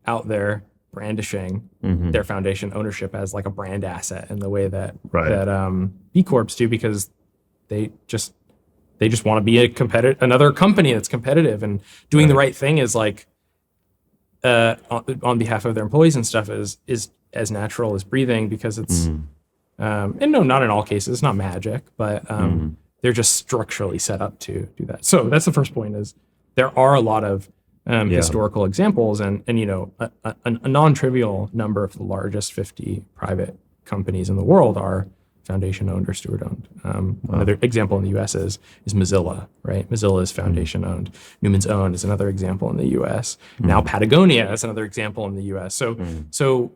A: out there brandishing their foundation ownership as like a brand asset in the way that B Corps do, because they just want to be another company that's competitive, and doing the right thing is like on behalf of their employees and stuff is as natural as breathing, because it's and no, not in all cases, it's not magic, but they're just structurally set up to do that. So that's the first point, is there are a lot of historical examples, and a non-trivial number of the largest 50 private companies in the world are foundation-owned or steward-owned. Another example in the U.S. is Mozilla, right? Mozilla is foundation-owned. Newman's Own is another example in the U.S. Now Patagonia is another example in the U.S. So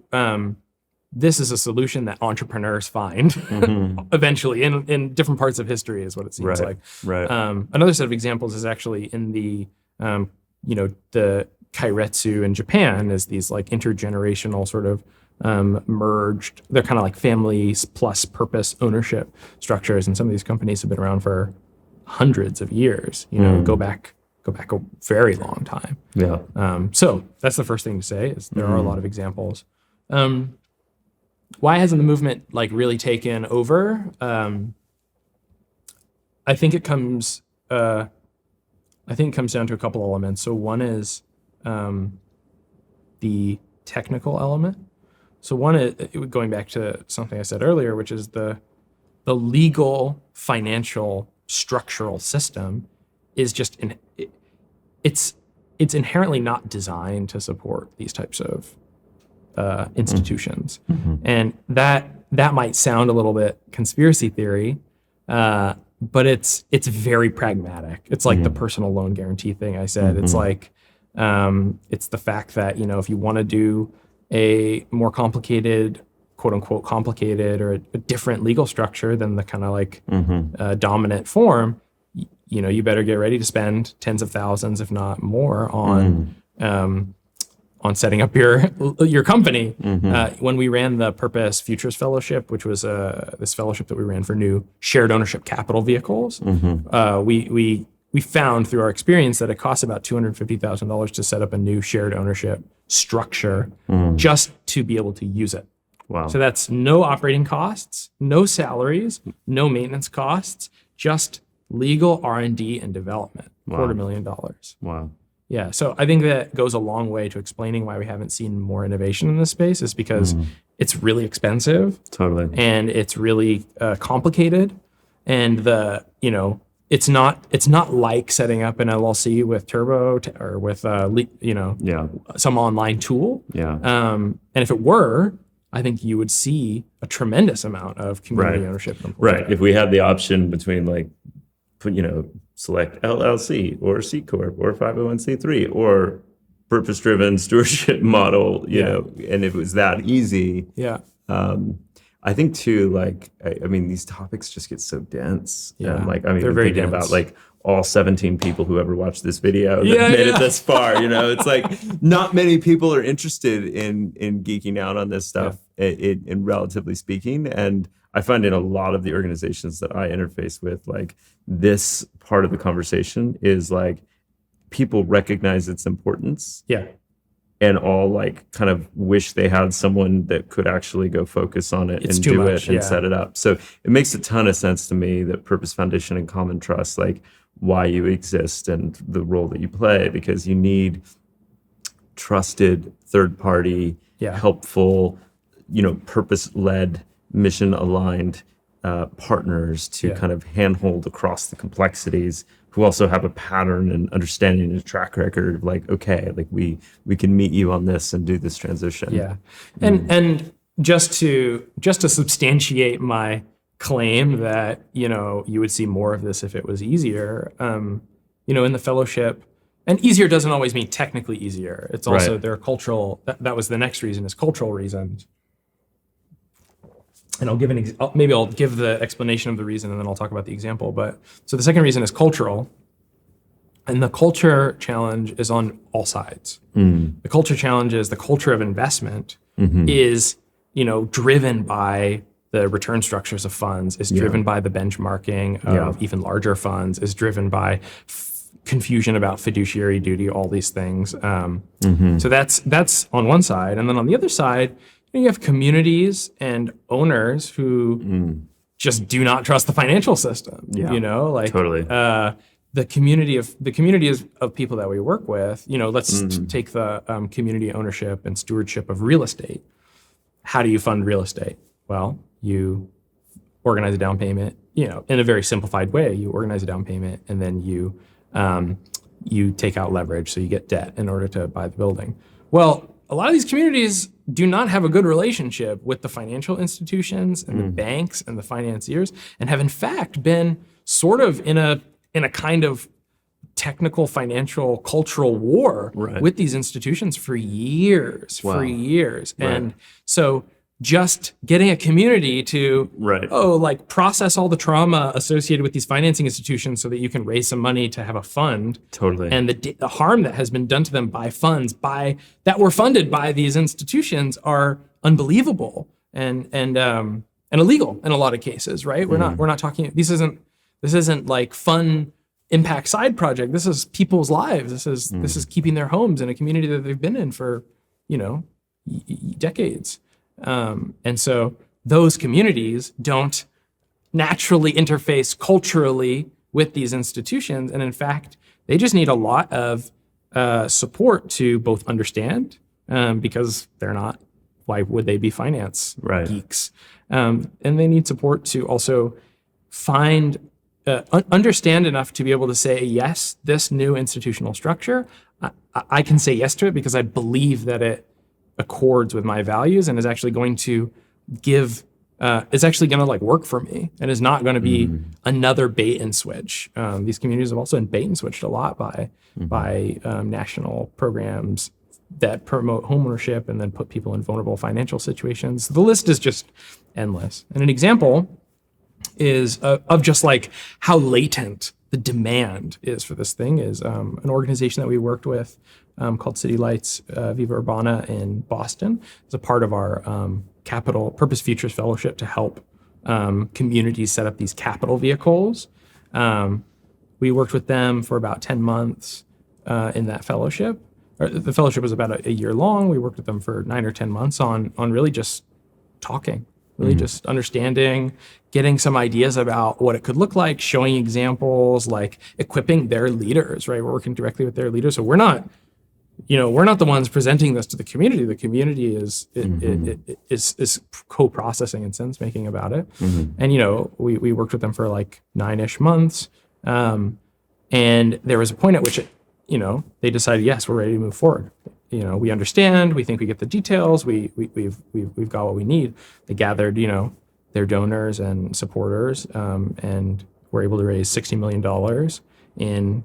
A: this is a solution that entrepreneurs find eventually in different parts of history, is what it seems like. Another set of examples is actually in the the kairetsu in Japan, is these like intergenerational sort of merged, they're kind of like families plus purpose ownership structures, and some of these companies have been around for hundreds of years, go back a very long time. So that's the first thing to say, is there are a lot of examples. Why hasn't the movement like really taken over? I think it comes down to a couple elements. So one is the technical element. So one is, going back to something I said earlier, which is the legal, financial, structural system is just it's inherently not designed to support these types of institutions, and that might sound a little bit conspiracy theory, it's very pragmatic. It's like the personal loan guarantee thing I said. It's like it's the fact that, you know, if you want to do a more complicated, quote unquote complicated, or a different legal structure than the kind of like dominant form, you know, you better get ready to spend tens of thousands, if not more, on setting up your company. When we ran the Purpose Futures Fellowship, which was this fellowship that we ran for new shared ownership capital vehicles, we found through our experience that it costs about $250,000 to set up a new shared ownership structure just to be able to use it.
B: Wow.
A: So that's no operating costs, no salaries, no maintenance costs, just legal R&D and development. $250,000.
B: Wow.
A: Yeah, so I think that goes a long way to explaining why we haven't seen more innovation in this space, is because it's really expensive.
B: Totally.
A: And it's really complicated. And it's not like setting up an LLC with Turbo or with some online tool.
B: Yeah.
A: And if it were, I think you would see a tremendous amount of community ownership.
B: Right. If we had the option between select LLC or C Corp or 501c3 or purpose-driven stewardship model, you know, and if it was that easy.
A: Yeah.
B: I think too, these topics just get so dense.
A: Yeah.
B: And
A: they're very
B: thinking
A: dense.
B: about all 17 people who ever watched this video that made it this far, it's like not many people are interested in geeking out on this stuff in relatively speaking. And I find in a lot of the organizations that I interface with, this part of the conversation is people recognize its importance.
A: Yeah.
B: And all kind of wish they had someone that could actually go focus on it and do it and set it up. So it makes a ton of sense to me that Purpose Foundation and Common Trust, why you exist and the role that you play, because you need trusted, third-party, helpful, purpose-led, mission-aligned partners to kind of handhold across the complexities, who also have a pattern and understanding and track record of we can meet you on this and do this transition.
A: Yeah. And just to substantiate my claim that, you would see more of this if it was easier, in the fellowship, and easier doesn't always mean technically easier. It's also there are cultural, that was the next reason, is cultural reasons. And I'll give the explanation of the reason, and then I'll talk about the example. But so the second reason is cultural, and the culture challenge is on all sides. The culture challenge is the culture of investment is, driven by the return structures of funds, is driven by the benchmarking of even larger funds, is driven by confusion about fiduciary duty, all these things. So that's on one side, and then on the other side, you have communities and owners who just do not trust the financial system.
B: Totally.
A: The community of people that we work with. Let's take the community ownership and stewardship of real estate. How do you fund real estate? Well, you organize a down payment. In a very simplified way, you organize a down payment, and then you take out leverage, so you get debt in order to buy the building. Well, a lot of these communities do not have a good relationship with the financial institutions and the banks and the financiers, and have in fact been sort of in a kind of technical, financial, cultural war with these institutions for years. And so just getting a community to process all the trauma associated with these financing institutions so that you can raise some money to have a fund.
B: Totally.
A: And the harm that has been done to them by funds that were funded by these institutions are unbelievable and illegal in a lot of cases, right? We're not talking, this isn't like fun impact side project. This is people's lives. This is keeping their homes in a community that they've been in for, decades. And so those communities don't naturally interface culturally with these institutions. And in fact, they just need a lot of support to both understand, because they're not, why would they be finance geeks? And they need support to also understand enough to be able to say, yes, this new institutional structure, I can say yes to it because I believe that it accords with my values and is actually going to give is actually going to like work for me and is not going to be another bait and switch. These communities have also been bait and switched a lot by national programs that promote homeownership and then put people in vulnerable financial situations. The list is just endless. And an example is of just like how latent the demand is for this thing is an organization that we worked with called City Lights Viva Urbana in Boston. It's a part of our Capital Purpose Futures Fellowship to help communities set up these capital vehicles. We worked with them for about 10 months in that fellowship. The fellowship was about a year long. We worked with them for 9 or 10 months on really just talking, really just understanding, getting some ideas about what it could look like, showing examples, like equipping their leaders, right? We're working directly with their leaders. So we're not the ones presenting this to the community. The community is co-processing and sense making about it. And, we worked with them for like 9-ish months. And there was a point at which they decided, yes, we're ready to move forward. We understand, we think we get the details, we've got what we need. They gathered, their donors and supporters, and were able to raise $60 million in,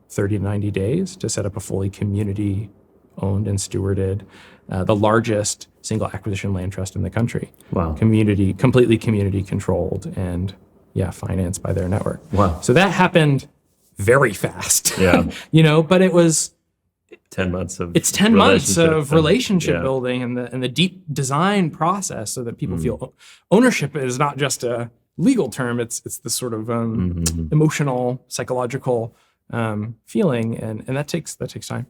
A: 30 to 90 days to set up a fully community owned and stewarded, the largest single acquisition land trust in the country.
B: Wow.
A: Completely community controlled and financed by their network.
B: Wow.
A: So that happened very fast.
B: Yeah.
A: But it was
B: 10 months of
A: it's 10 months of relationship
B: yeah.
A: building and the deep design process so that people feel ownership is not just a legal term. It's this sort of emotional, psychological feeling, and that takes time.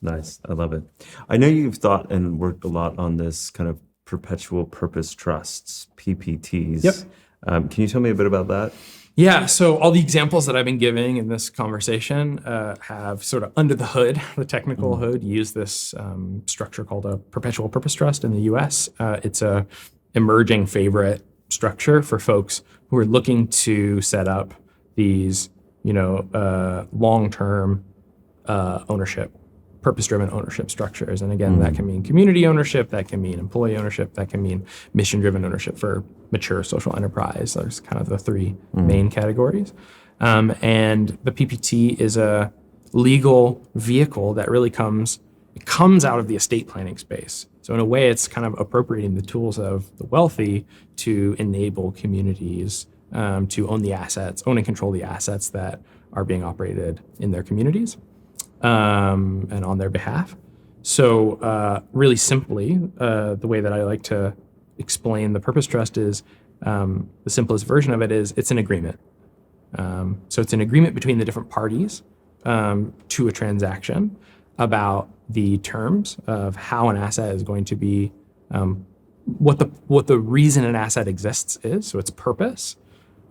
B: Nice. I love it. I know you've thought and worked a lot on this kind of perpetual purpose trusts, PPTs.
A: Yep.
B: Can you tell me a bit about that?
A: Yeah, so all the examples that I've been giving in this conversation have sort of under the hood, the technical hood, use this structure called a perpetual purpose trust in the US. It's a emerging favorite structure for folks who are looking to set up these, long-term ownership, purpose-driven ownership structures. And again, that can mean community ownership, that can mean employee ownership, that can mean mission-driven ownership for mature social enterprise. There's kind of the three main categories. And the PPT is a legal vehicle that really comes out of the estate planning space. So in a way, it's kind of appropriating the tools of the wealthy to enable communities to own and control the assets that are being operated in their communities. And on their behalf. So really simply, the way that I like to explain the purpose trust is the simplest version of it is it's an agreement. So it's an agreement between the different parties to a transaction about the terms of how an asset is going to be, what the reason an asset exists is, so its purpose,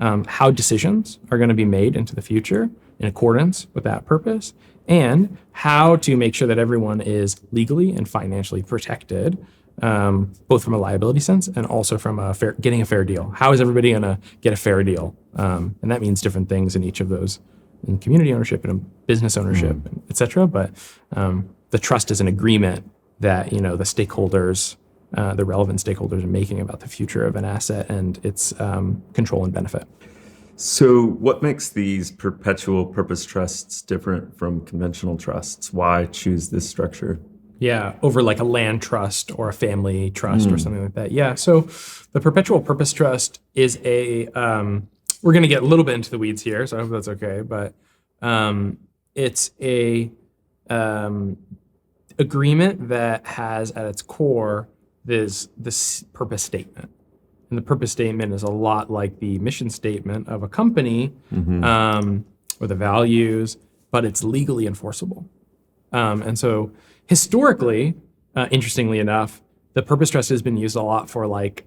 A: how decisions are going to be made into the future in accordance with that purpose, and how to make sure that everyone is legally and financially protected, both from a liability sense and also from getting a fair deal. How is everybody going to get a fair deal? And that means different things in each of those, in community ownership and business ownership, et cetera. But the trust is an agreement that the stakeholders, the relevant stakeholders, are making about the future of an asset and its control and benefit.
B: So what makes these perpetual purpose trusts different from conventional trusts? Why choose this structure?
A: Yeah, over like a land trust or a family trust or something like that. Yeah, so the perpetual purpose trust is we're going to get a little bit into the weeds here, so I hope that's okay, but it's a agreement that has at its core this purpose statement. And the purpose statement is a lot like the mission statement of a company or the values, but it's legally enforceable. And so historically, interestingly enough, the purpose trust has been used a lot for like,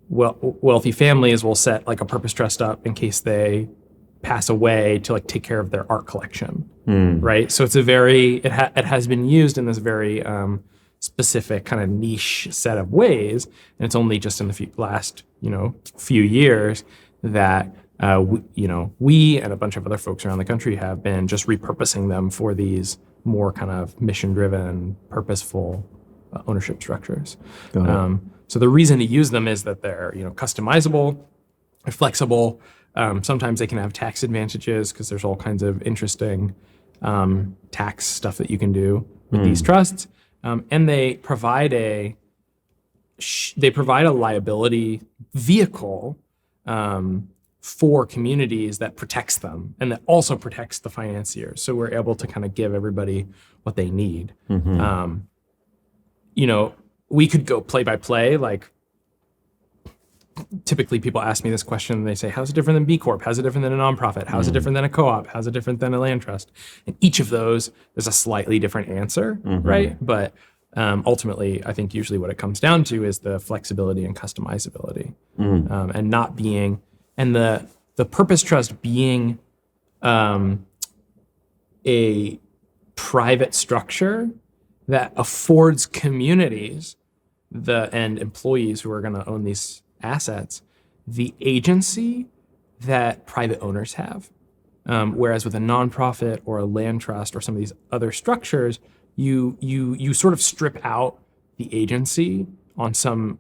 A: wealthy families will set like a purpose trust up in case they pass away to like take care of their art collection, right? So it's it has been used in this very specific kind of niche set of ways, and it's only just in the last few years that we and a bunch of other folks around the country have been just repurposing them for these more kind of mission-driven, purposeful ownership structures. So the reason to use them is that they're customizable, they're flexible. Sometimes they can have tax advantages because there's all kinds of interesting tax stuff that you can do with these trusts, and they provide a liability vehicle for communities that protects them and that also protects the financiers. So we're able to kind of give everybody what they need. We could go play by play. Like, typically people ask me this question and they say, how's it different than B Corp? How's it different than a nonprofit? How's it different than a co-op? How's it different than a land trust? And each of those, there's a slightly different answer, right? But ultimately, I think usually what it comes down to is the flexibility and customizability, and not being, and the purpose trust being a private structure that affords communities and employees who are going to own these assets the agency that private owners have. Whereas with a nonprofit or a land trust or some of these other structures, you sort of strip out the agency on some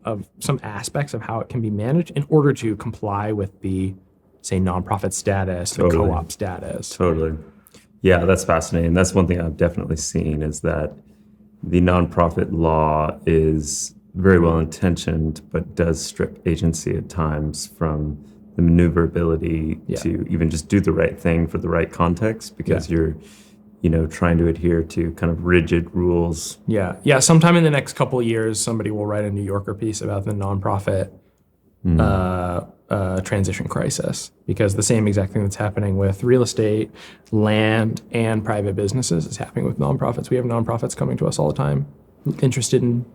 A: aspects of how it can be managed in order to comply with the, say, nonprofit status, the co-op status.
B: Totally. Yeah, that's fascinating. That's one thing I've definitely seen, is that the nonprofit law is very well intentioned, but does strip agency at times from the maneuverability to even just do the right thing for the right context, because you're trying to adhere to kind of rigid rules.
A: Yeah. Sometime in the next couple of years, somebody will write a New Yorker piece about the nonprofit transition crisis, because the same exact thing that's happening with real estate, land, and private businesses is happening with nonprofits. We have nonprofits coming to us all the time, interested in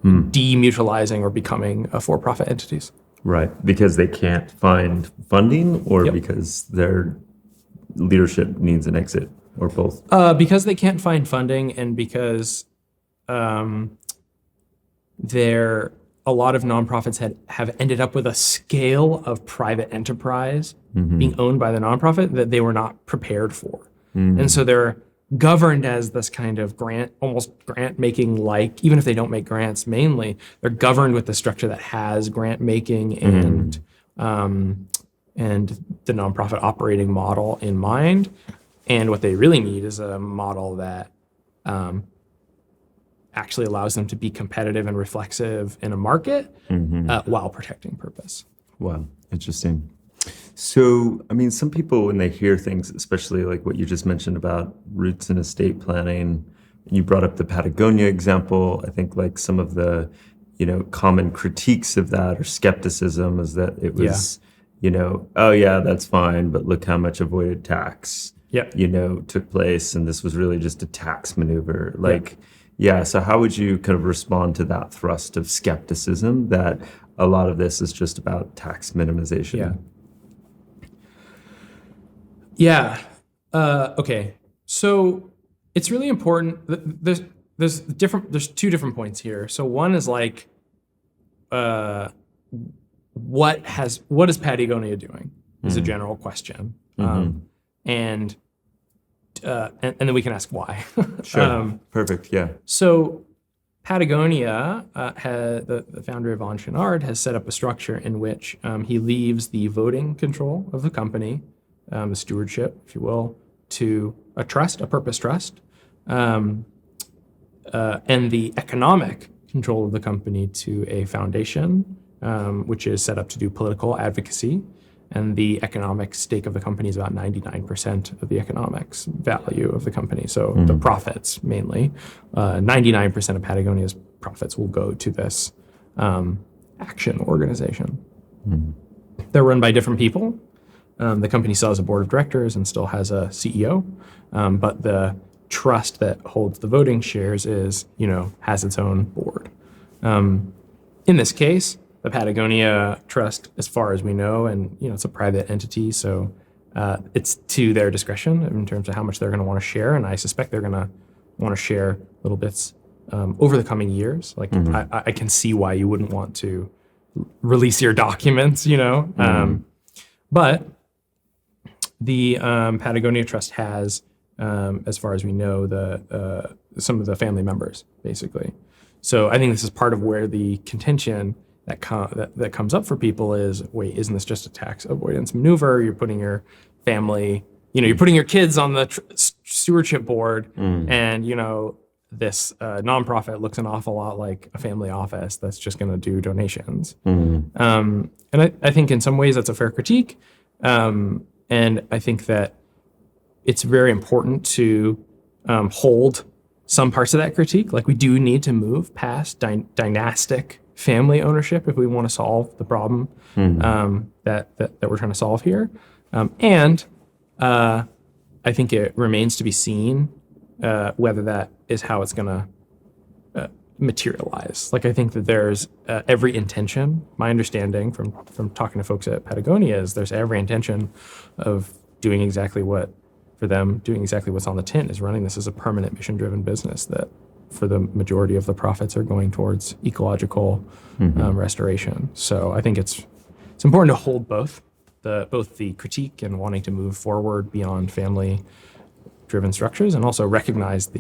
A: demutualizing or becoming for-profit entities.
B: Right, because they can't find funding, or because their leadership needs an exit, or both?
A: Because they can't find funding, and because a lot of nonprofits have ended up with a scale of private enterprise being owned by the nonprofit that they were not prepared for. And so they're governed as this kind of almost grant making, like, even if they don't make grants mainly, they're governed with the structure that has grant making and the nonprofit operating model in mind. And what they really need is a model that actually allows them to be competitive and reflexive in a market while protecting purpose.
B: Wow, interesting. So, I mean, some people, when they hear things, especially like what you just mentioned about roots in estate planning, you brought up the Patagonia example. I think like some of the, common critiques of that, or skepticism, is that it was, oh yeah, that's fine, but look how much avoided tax, took place, and this was really just a tax maneuver. So how would you kind of respond to that thrust of skepticism that a lot of this is just about tax minimization?
A: Okay. So it's really important. There's two different points here. So one is like, what is Patagonia doing? Is a general question, and then we can ask why.
B: Sure. Perfect. Yeah.
A: So Patagonia, the founder Yvon Chouinard, has set up a structure in which he leaves the voting control of the company, the stewardship, if you will, to a trust, a purpose trust, and the economic control of the company to a foundation, which is set up to do political advocacy. And the economic stake of the company is about 99% of the economics value of the company. So the profits, mainly, 99% of Patagonia's profits will go to this action organization. They're run by different people. The company still has a board of directors and still has a CEO, but the trust that holds the voting shares has its own board. In this case, the Patagonia Trust, as far as we know, and it's a private entity, so it's to their discretion in terms of how much they're going to want to share, and I suspect they're going to want to share little bits over the coming years. Like I can see why you wouldn't want to release your documents, but the Patagonia Trust has, as far as we know, some of the family members, basically. So I think this is part of where the contention that comes up for people is, wait, isn't this just a tax avoidance maneuver? You're putting your family, you're putting your kids on the stewardship board, and this nonprofit looks an awful lot like a family office that's just going to do donations. And I think in some ways that's a fair critique. And I think that it's very important to hold some parts of that critique. Like, we do need to move past dynastic family ownership if we want to solve the problem that we're trying to solve here. And I think it remains to be seen whether that is how it's going to materialize. Like, I think that there's every intention. My understanding from talking to folks at Patagonia is there's every intention of doing exactly what's on the tin, is running this as a permanent mission-driven business that, for the majority of the profits, are going towards ecological restoration. So I think it's important to hold both the critique and wanting to move forward beyond family-driven structures, and also recognize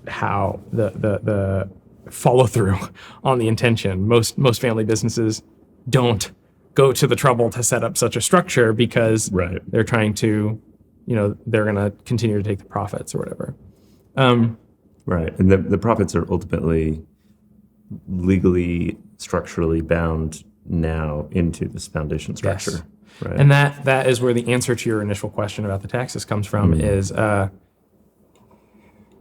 A: how the follow through on the intention. Most family businesses don't go to the trouble to set up such a structure because they're trying to, they're going to continue to take the profits or whatever.
B: Right, and the profits are ultimately legally, structurally bound now into this foundation structure.
A: Yes.
B: Right.
A: And that is where the answer to your initial question about the taxes comes from. Is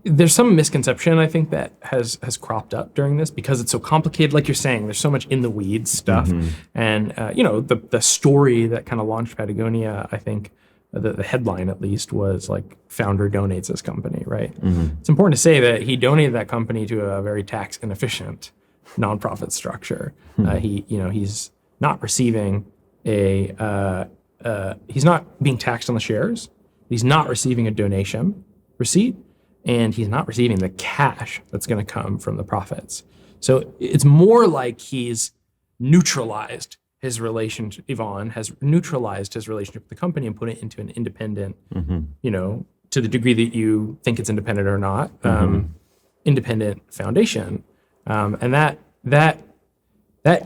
A: there's some misconception, I think, that has cropped up during this because it's so complicated. Like you're saying, there's so much in the weeds stuff. And the story that kind of launched Patagonia, I think, the headline at least, was like, founder donates his company, right? It's important to say that he donated that company to a very tax inefficient nonprofit structure. He's not receiving he's not being taxed on the shares. He's not receiving a donation receipt, and he's not receiving the cash that's going to come from the profits. So it's more like he's neutralized his relationship. Yvonne has neutralized his relationship with the company and put it into an independent, to the degree that you think it's independent or not, independent foundation. And that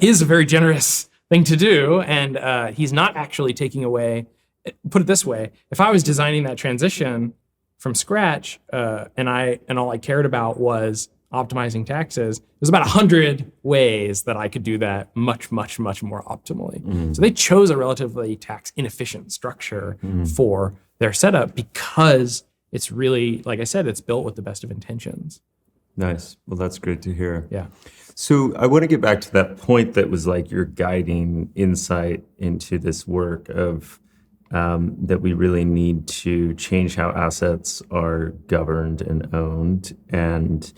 A: is a very generous thing to do. And he's not actually taking away, put it this way, if I was designing that transition from scratch, and all I cared about was optimizing taxes, there's about 100 ways that I could do that much, much, much more optimally. So they chose a relatively tax inefficient structure for their setup because it's really, like I said, it's built with the best of intentions.
B: Nice. Well, that's great to hear.
A: Yeah.
B: So I want to get back to that point that was like your guiding insight into this work of that we really need to change how assets are governed and owned, and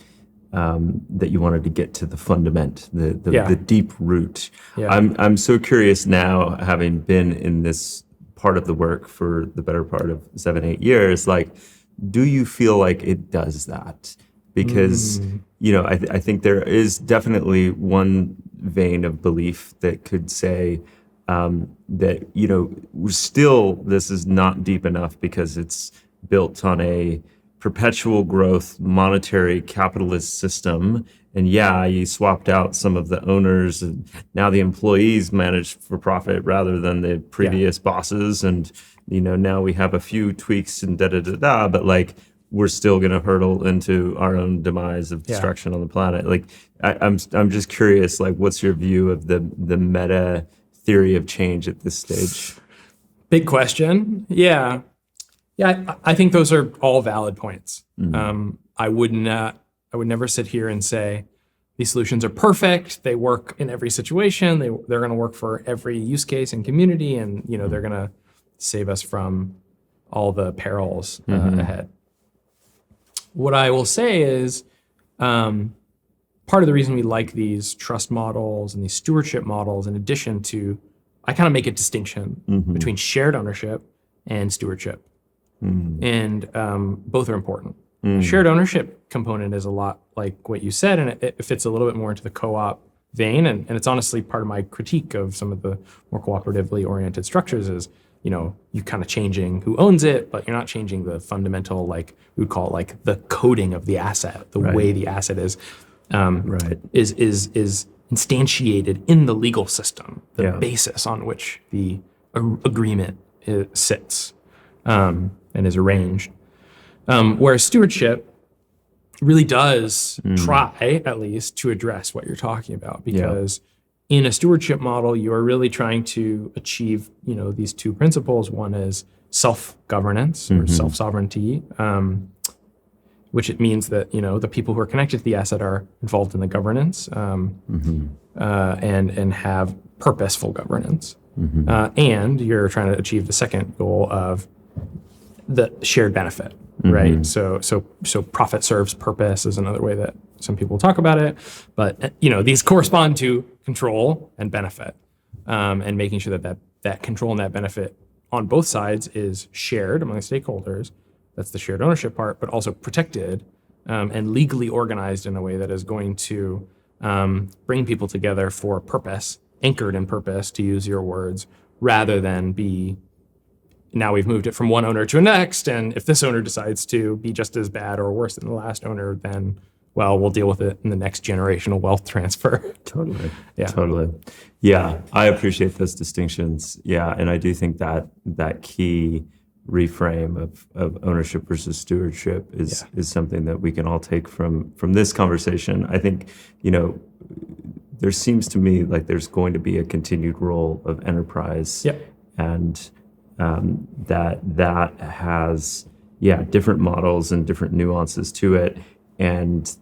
B: that you wanted to get to the fundament, the deep root. Yeah. I'm so curious now, having been in this part of the work for the better part of 7-8 years, like, do you feel like it does that? Because, I think there is definitely one vein of belief that could say that, still this is not deep enough because it's built on a perpetual growth monetary capitalist system. And you swapped out some of the owners, and now the employees manage for profit rather than the previous bosses. And, now we have a few tweaks and but like, we're still going to hurtle into our own demise of destruction on the planet. Like, I'm just curious, like, what's your view of the meta theory of change at this stage?
A: Big question. Yeah, I think those are all valid points. I would never sit here and say these solutions are perfect. They work in every situation. They're going to work for every use case and community, and they're going to save us from all the perils ahead. What I will say is, part of the reason we like these trust models and these stewardship models, in addition to, I kind of make a distinction between shared ownership and stewardship. And both are important. The shared ownership component is a lot like what you said, and it fits a little bit more into the co-op vein. And it's honestly part of my critique of some of the more cooperatively oriented structures is, you're kind of changing who owns it, but you're not changing the fundamental, like we would call it, like the coding of the asset, the way the asset is
B: Right.
A: is instantiated in the legal system, the
B: Yeah.
A: basis on which the agreement sits and is arranged. Whereas stewardship really does try, at least, to address what you're talking about, because in a stewardship model, you are really trying to achieve, these two principles. One is self-governance or self-sovereignty, which it means that, the people who are connected to the asset are involved in the governance and have purposeful governance. And you're trying to achieve the second goal of the shared benefit, right? So profit serves purpose is another way that some people talk about it. But, these correspond to control and benefit, and making sure that control and that benefit on both sides is shared among the stakeholders. That's the shared ownership part, but also protected and legally organized in a way that is going to bring people together for purpose, anchored in purpose, to use your words, rather than be, now we've moved it from one owner to the next, and if this owner decides to be just as bad or worse than the last owner, then, well, we'll deal with it in the next generational wealth transfer.
B: Totally.
A: Yeah.
B: Totally. Yeah, I appreciate those distinctions. Yeah, and I do think that key reframe of ownership versus stewardship is something that we can all take from this conversation. I think, there seems to me like there's going to be a continued role of enterprise, and that has different models and different nuances to it, and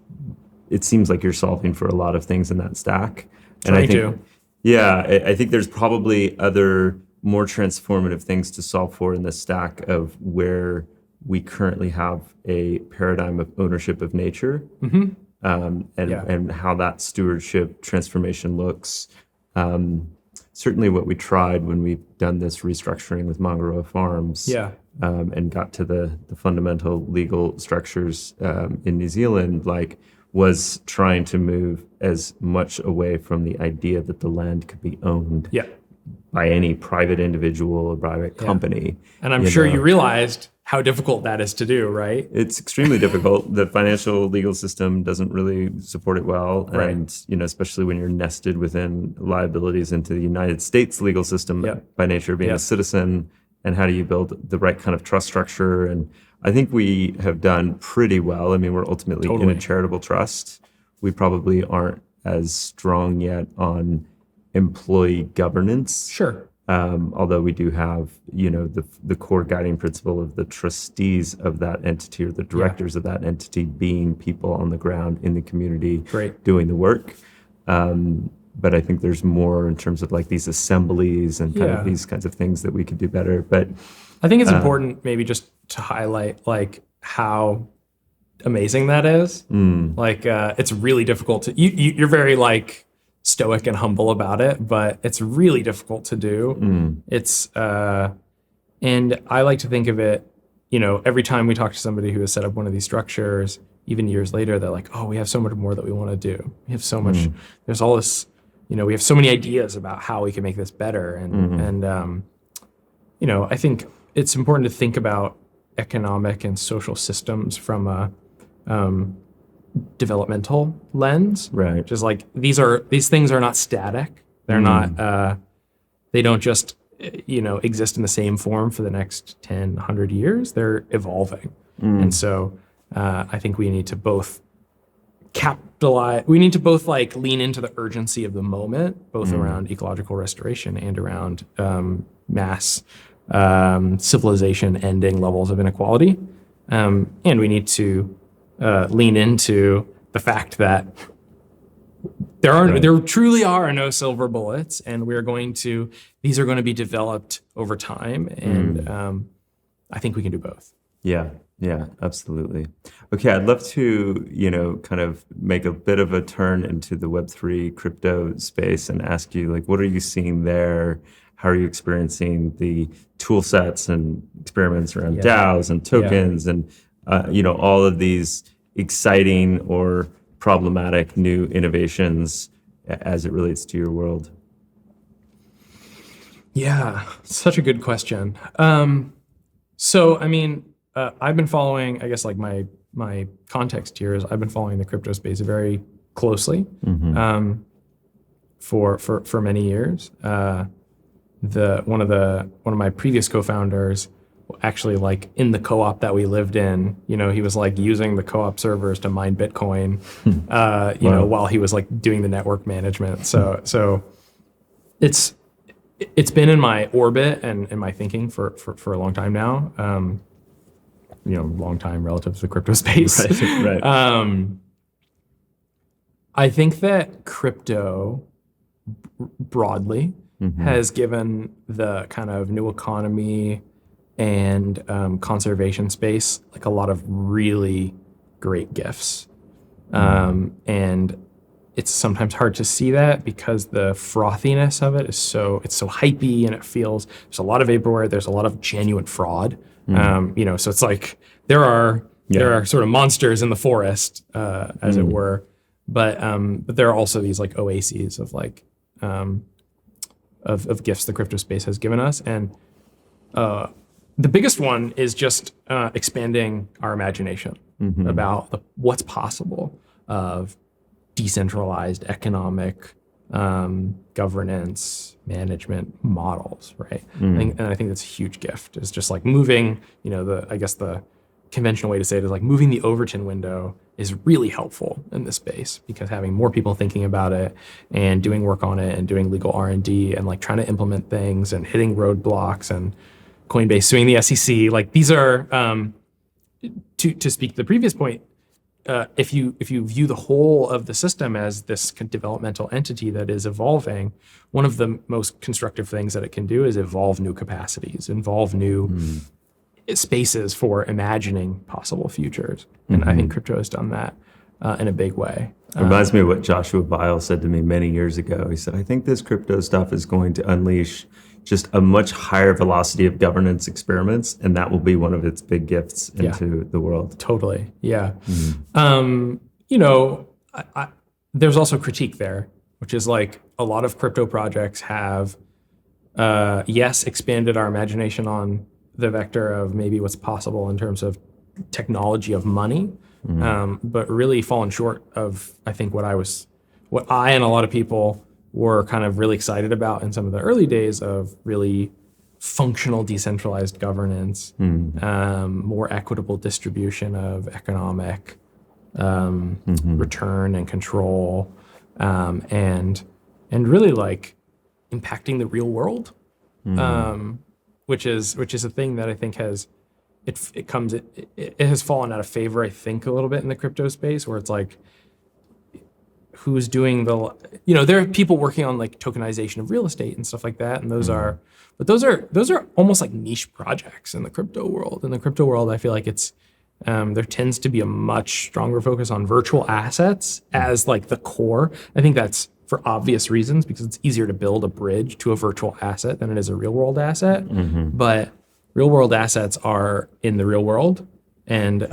B: it seems like you're solving for a lot of things in that stack. And I think there's probably other more transformative things to solve for in the stack of where we currently have a paradigm of ownership of nature, and how that stewardship transformation looks. Certainly what we tried when we've done this restructuring with Mongaroa Farms, and got to the fundamental legal structures in New Zealand, was trying to move as much away from the idea that the land could be owned by any private individual or private company.
A: And I'm sure you realized how difficult that is to do, right?
B: It's extremely difficult. The financial legal system doesn't really support it well.
A: Right.
B: And, especially when you're nested within liabilities into the United States legal system by nature of being a citizen, and how do you build the right kind of trust structure? And I think we have done pretty well. I mean, we're ultimately in a charitable trust. We probably aren't as strong yet on employee governance.
A: Sure.
B: Although we do have, the core guiding principle of the trustees of that entity or the directors of that entity being people on the ground in the community doing the work. But I think there's more in terms of these assemblies and kind of these kinds of things that we could do better. But
A: I think it's important maybe just to highlight how amazing that is. It's really difficult to, you're very stoic and humble about it, but it's really difficult to do. It's and I like to think of it, every time we talk to somebody who has set up one of these structures, even years later, they're like, oh, we have so much more that we want to do. We have so much, there's all this, we have so many ideas about how we can make this better. And I think it's important to think about economic and social systems from a developmental lens,
B: right?
A: Just these things are not static. They're not. They don't just exist in the same form for the next 10, 100 years. They're evolving, and so I think we need to both capitalize. We need to both lean into the urgency of the moment, both around ecological restoration and around mass civilization ending levels of inequality, and we need to lean into the fact that there truly are no silver bullets, and these are going to be developed over time, and I think we can do both.
B: Yeah, absolutely. Okay, I'd love to, kind of make a bit of a turn into the Web3 crypto space and ask you, what are you seeing there? How are you experiencing the tool sets and experiments around DAOs and tokens and all of these exciting or problematic new innovations as it relates to your world?
A: Yeah, such a good question. I've been following, I guess my context here is I've been following the crypto space very closely for many years. One of my previous co-founders actually, like, in the co-op that we lived in, he was like using the co-op servers to mine Bitcoin, while he was like doing the network management. So it's been in my orbit and in my thinking for a long time now. Long time relative to the crypto space.
B: Right.
A: I think that crypto broadly has given the kind of new economy and conservation space like a lot of really great gifts. And it's sometimes hard to see that because the frothiness of it is so hypey, and it feels there's a lot of vaporware, there's a lot of genuine fraud. So it's like there are sort of monsters in the forest, as it were, but there are also these like oases of like of gifts the crypto space has given us, and the biggest one is just expanding our imagination about what's possible of decentralized economic governance management models, right? I think that's a huge gift. It's just like moving, the conventional way to say it is like moving the Overton window is really helpful in this space, because having more people thinking about it and doing work on it and doing legal R&D and like trying to implement things and hitting roadblocks and Coinbase suing the SEC, like these are, to speak to the previous point, if you view the whole of the system as this developmental entity that is evolving, one of the most constructive things that it can do is evolve new capacities, involve new spaces for imagining possible futures. And I think crypto has done that in a big way.
B: It reminds me of what Joshua Bile said to me many years ago. He said, I think this crypto stuff is going to unleash just a much higher velocity of governance experiments, and that will be one of its big gifts into the world.
A: Totally, yeah. There's also critique there, which is like a lot of crypto projects have, expanded our imagination on the vector of maybe what's possible in terms of technology of money, but really fallen short of, I think, what I and a lot of people were kind of really excited about in some of the early days of really functional decentralized governance, more equitable distribution of economic return and control, and really like impacting the real world, which is a thing that I think has fallen out of favor, I think, a little bit in the crypto space, where it's like, who's doing there are people working on like tokenization of real estate and stuff like that, and those are almost like niche projects in the crypto world. In the crypto world, I feel like it's there tends to be a much stronger focus on virtual assets as like the core. I think that's for obvious reasons, because it's easier to build a bridge to a virtual asset than it is a real world asset. But real world assets are in the real world, and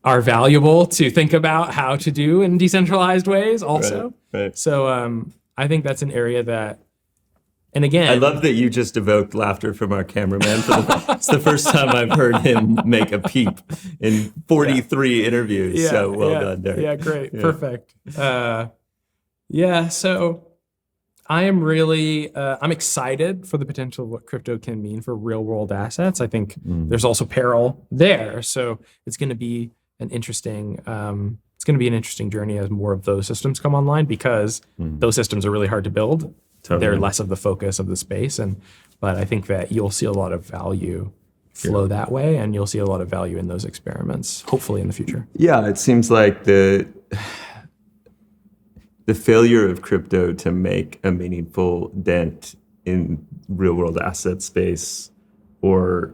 A: are valuable to think about how to do in decentralized ways also.
B: Right.
A: So I think that's an area that, and again,
B: I love that you just evoked laughter from our cameraman. It's the first time I've heard him make a peep in 43 interviews. So well done, Derek.
A: Yeah, great. Yeah. Perfect. So I am really, I'm excited for the potential of what crypto can mean for real world assets. I think there's also peril there. So it's going to be an interesting journey as more of those systems come online, because those systems are really hard to build. Totally. They're less of the focus of the space. But I think that you'll see a lot of value flow that way, and you'll see a lot of value in those experiments, hopefully in the future.
B: Yeah, it seems like the failure of crypto to make a meaningful dent in real world asset space, or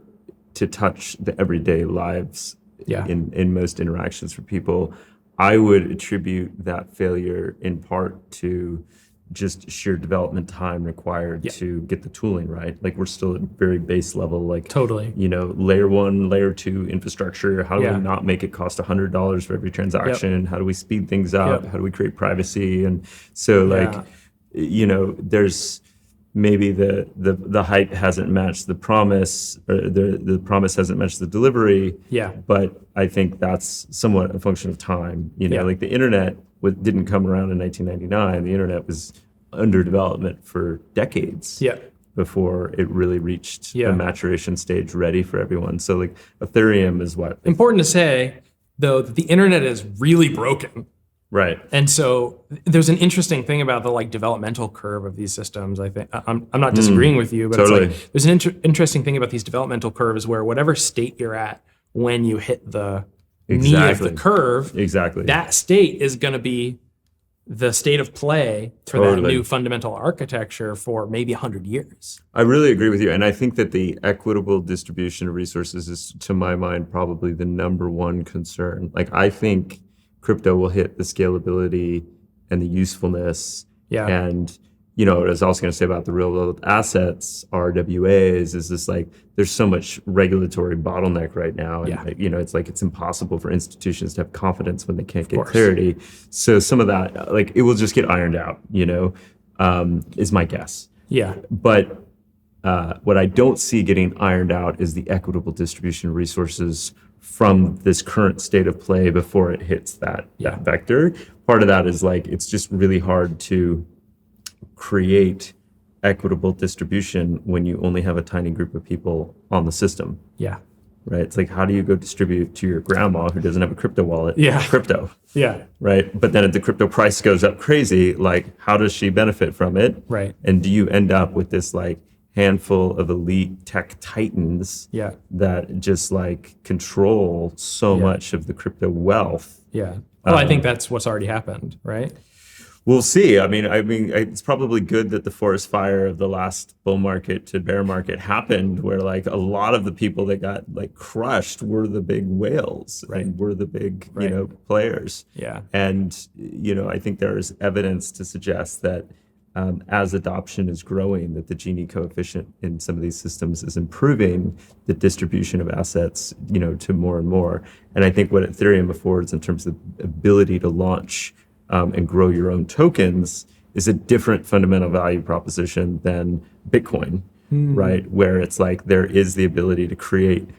B: to touch the everyday lives in most interactions for people, I would attribute that failure in part to just sheer development time required to get the tooling right. Like, we're still at very base level, like
A: totally,
B: layer 1, layer 2 infrastructure. How do we not make it cost $100 for every transaction? How do we speed things up? How do we create privacy? And so there's maybe the hype hasn't matched the promise, or the promise hasn't matched the delivery. But I think that's somewhat a function of time. Like the internet didn't come around in 1999. The internet was under development for decades.
A: Yeah.
B: Before it really reached
A: Yeah.
B: a maturation stage ready for everyone. So like Ethereum is what?
A: Important to say, though, that the internet is really broken.
B: Right.
A: And so there's an interesting thing about the like developmental curve of these systems. I think I'm not disagreeing with you, but
B: Totally.
A: it's like there's an interesting thing about these developmental curves where whatever state you're at when you hit the knee of the curve,
B: Exactly.
A: that state is going to be the state of play for that new fundamental architecture for maybe 100 years.
B: I really agree with you. And I think that the equitable distribution of resources is, to my mind, probably the number one concern. Like, I think crypto will hit the scalability and the usefulness.
A: Yeah.
B: And, you know, what I was also going to say about the real world assets, RWAs, is this like, there's so much regulatory bottleneck right now. And,
A: Yeah.
B: you know, it's like, it's impossible for institutions to have confidence when they can't get clarity. So some of that, like, it will just get ironed out, you know, is my guess.
A: Yeah.
B: But what I don't see getting ironed out is the equitable distribution of resources from this current state of play before it hits that vector. Part of that is like, it's just really hard to create equitable distribution when you only have a tiny group of people on the system.
A: Yeah.
B: Right? It's like, how do you go distribute to your grandma who doesn't have a crypto wallet? Crypto.
A: Yeah.
B: Right? But then if the crypto price goes up crazy, like, how does she benefit from it?
A: Right.
B: And do you end up with this like handful of elite tech titans that just like control so much of the crypto wealth?
A: Yeah. Well, I think that's what's already happened, right?
B: We'll see. I mean, it's probably good that the forest fire of the last bull market to bear market happened, where like a lot of the people that got like crushed were the big whales and were the big, you know, players.
A: Yeah.
B: And, you know, I think there is evidence to suggest that as adoption is growing, that the Gini coefficient in some of these systems is improving the distribution of assets, you know, to more and more. And I think what Ethereum affords in terms of ability to launch and grow your own tokens is a different fundamental value proposition than Bitcoin, right? Where it's like there is the ability to create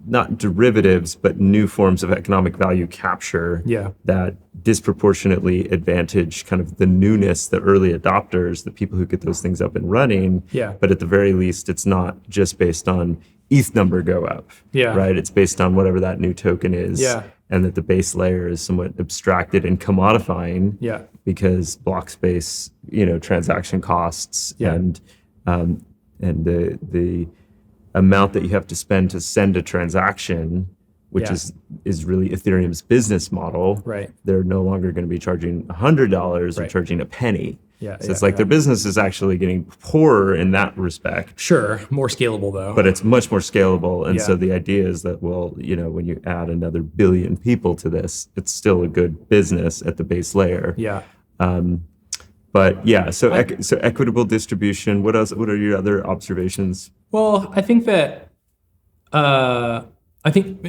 B: not derivatives, but new forms of economic value capture that disproportionately advantage kind of the newness, the early adopters, the people who get those things up and running. But at the very least, it's not just based on ETH number go up, right? It's based on whatever that new token is. And that the base layer is somewhat abstracted and commodifying because block space, you know, transaction costs and the amount that you have to spend to send a transaction, which is really Ethereum's business model. Right. They're no longer going to be charging $100 or charging a penny. So it's like their business is actually getting poorer in that respect.
A: Sure, more scalable though.
B: But it's much more scalable. And so the idea is that, well, you know, when you add another billion people to this, it's still a good business at the base layer. But yeah, so equitable distribution. What else? What are your other observations?
A: Well, I think that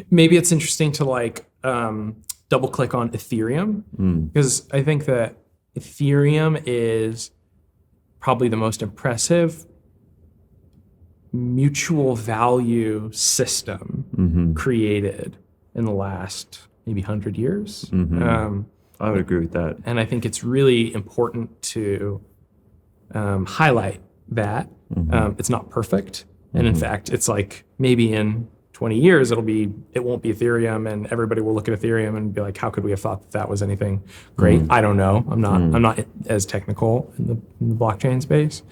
A: maybe it's interesting to like double click on Ethereum because I think that Ethereum is probably the most impressive mutual value system created in the last maybe 100 years.
B: I would agree with that.
A: And I think it's really important to highlight that. It's not perfect. And in fact, it's like maybe in 20 years, it won't be Ethereum and everybody will look at Ethereum and be like, how could we have thought that was anything great? I don't know. I'm not as technical in the blockchain space.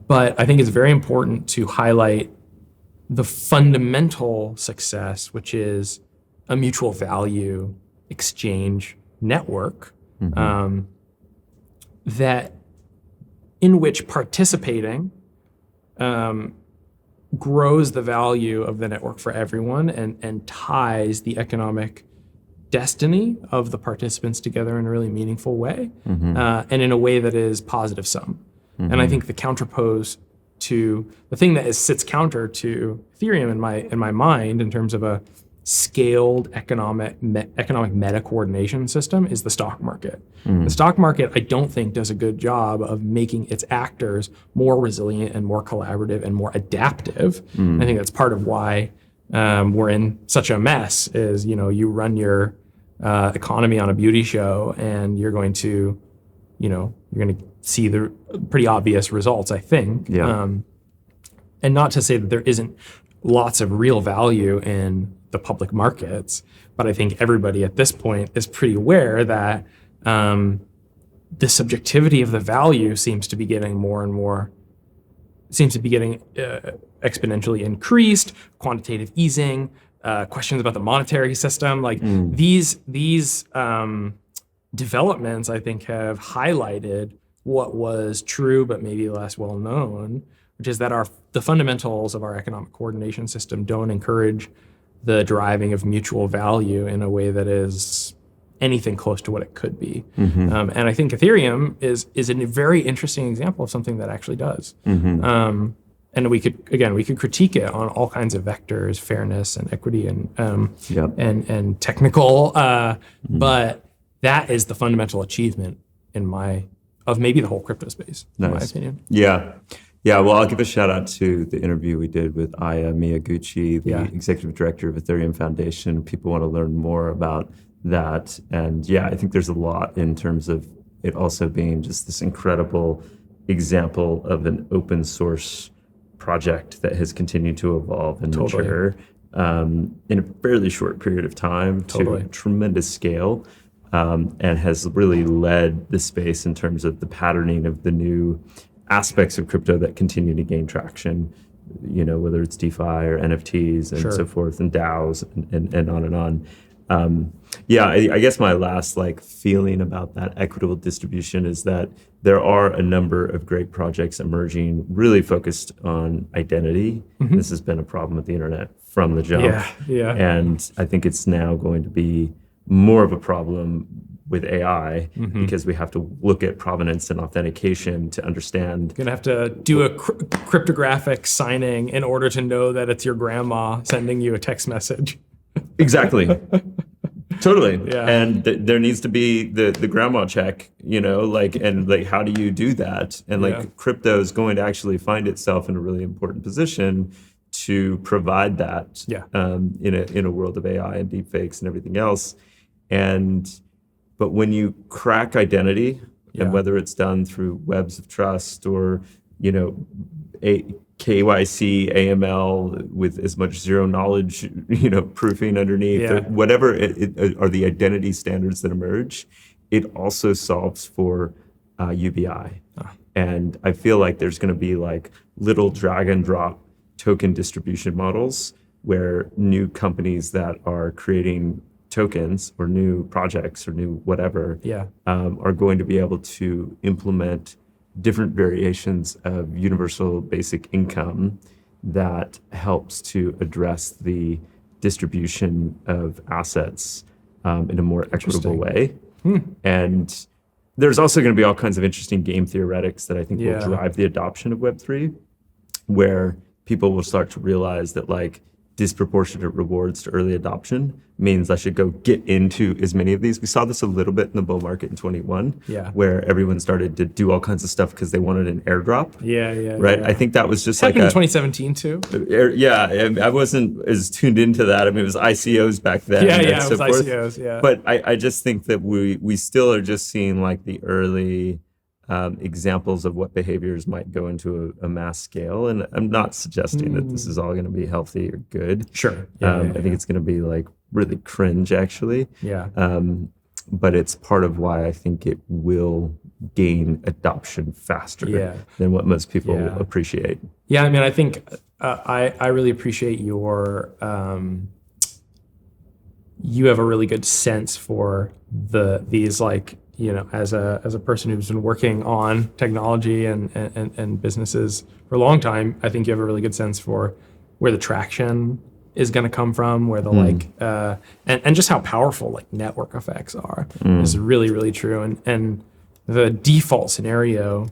A: But I think it's very important to highlight the fundamental success, which is a mutual value exchange network that in which participating grows the value of the network for everyone and ties the economic destiny of the participants together in a really meaningful way and in a way that is positive sum. And I think the counterpose to the thing that sits counter to Ethereum in my mind in terms of a scaled economic meta coordination system is the stock market. The stock market, I don't think, does a good job of making its actors more resilient and more collaborative and more adaptive. I think that's part of why we're in such a mess is, you know, you run your economy on a beauty show, and you're going to see the pretty obvious results, I think.
B: Yeah.
A: And not to say that there isn't lots of real value in the public markets, but I think everybody at this point is pretty aware that the subjectivity of the value seems to be getting exponentially increased. Quantitative easing, questions about the monetary system, like these developments, I think, have highlighted what was true but maybe less well known, which is that the fundamentals of our economic coordination system don't encourage the deriving of mutual value in a way that is anything close to what it could be. And I think Ethereum is a very interesting example of something that actually does. And we could critique it on all kinds of vectors, fairness and equity and technical, but that is the fundamental achievement of maybe the whole crypto space, in my opinion.
B: Yeah, well, I'll give a shout out to the interview we did with Aya Miyaguchi, the executive director of Ethereum Foundation. People want to learn more about that. And yeah, I think there's a lot in terms of it also being just this incredible example of an open source project that has continued to evolve and mature in a fairly short period of time to a tremendous scale. And has really led the space in terms of the patterning of the new aspects of crypto that continue to gain traction, whether it's DeFi or NFTs and so forth, and DAOs and on and on. I guess my last feeling about that equitable distribution is that there are a number of great projects emerging, really focused on identity. This has been a problem with the internet from the jump. And I think it's now going to be more of a problem with AI because we have to look at provenance and authentication to understand.
A: You're gonna have to do a cryptographic signing in order to know that it's your grandma sending you a text message.
B: Exactly. Totally.
A: Yeah.
B: And there needs to be the grandma check, how do you do that? And crypto is going to actually find itself in a really important position to provide that in a world of AI and deepfakes and everything else. But when you crack identity, and whether it's done through webs of trust or, KYC, AML with as much zero knowledge, proofing underneath, or whatever are the identity standards that emerge, it also solves for UBI. And I feel like there's going to be little drag and drop token distribution models where new companies that are creating tokens or new projects or new whatever are going to be able to implement different variations of universal basic income that helps to address the distribution of assets in a more equitable way. And there's also going to be all kinds of interesting game theoretics that I think will drive the adoption of Web3, where people will start to realize that disproportionate rewards to early adoption means I should go get into as many of these. We saw this a little bit in the bull market in 21, where everyone started to do all kinds of stuff because they wanted an airdrop. Right? I think that was just
A: happened in 2017 too.
B: I wasn't as tuned into that. I mean, it was ICOs back then.
A: It was ICOs,
B: But I just think that we still are just seeing the early examples of what behaviors might go into a mass scale. And I'm not suggesting that this is all going to be healthy or good.
A: Sure.
B: I think it's going to be really cringe, actually. But it's part of why I think it will gain adoption faster than what most people appreciate.
A: Yeah, I mean, I think I really appreciate your, you have a really good sense for these as a person who's been working on technology and businesses for a long time, I think you have a really good sense for where the traction is going to come from, where the and just how powerful network effects are is really, really true. And the default scenario,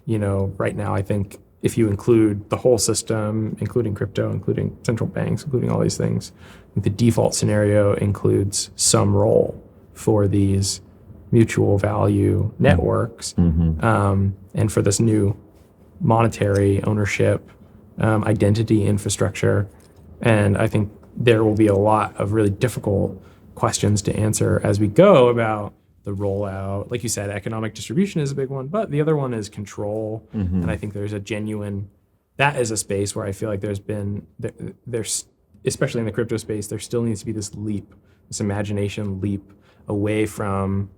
A: right now, I think if you include the whole system, including crypto, including central banks, including all these things, the default scenario includes some role for these mutual value networks, and for this new monetary ownership, identity infrastructure. And I think there will be a lot of really difficult questions to answer as we go about the rollout. Like you said, economic distribution is a big one, but the other one is control. And I think there's that is a space where I feel like there's especially in the crypto space, there still needs to be this imagination leap away from,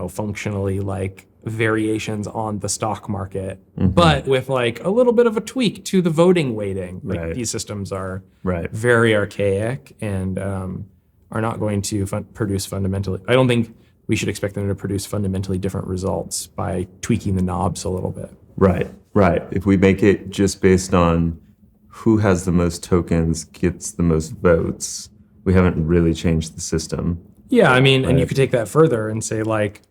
A: functionally like variations on the stock market, but with like a little bit of a tweak to the voting weighting. Like these systems are very archaic and are not going to produce fundamentally. I don't think we should expect them to produce fundamentally different results by tweaking the knobs a little bit.
B: Right. If we make it just based on who has the most tokens gets the most votes, we haven't really changed the system.
A: Yeah, I mean, and you could take that further and say like,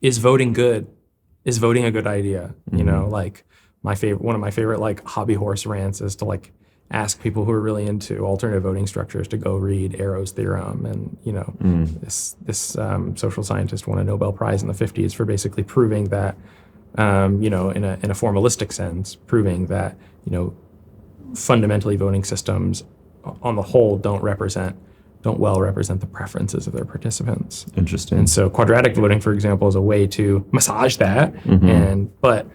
A: is voting good? Is voting a good idea? Like one of my favorite like hobby horse rants is to like ask people who are really into alternative voting structures to go read Arrow's theorem. And, this social scientist won a Nobel Prize in the 50s for basically proving that, in a formalistic sense, proving that, fundamentally voting systems on the whole don't well represent the preferences of their participants.
B: Interesting.
A: And so quadratic voting, for example, is a way to massage that. But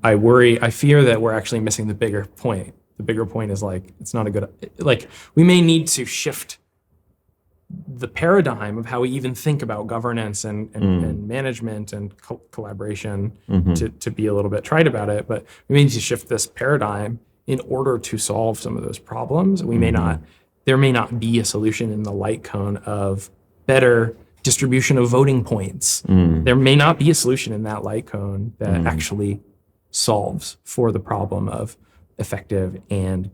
A: I fear that we're actually missing the bigger point. The bigger point is like, it's not a good, like we may need to shift the paradigm of how we even think about governance and management and collaboration to be a little bit trite about it, but we need to shift this paradigm in order to solve some of those problems. There may not be a solution in the light cone of better distribution of voting points. There may not be a solution in that light cone that actually solves for the problem of effective and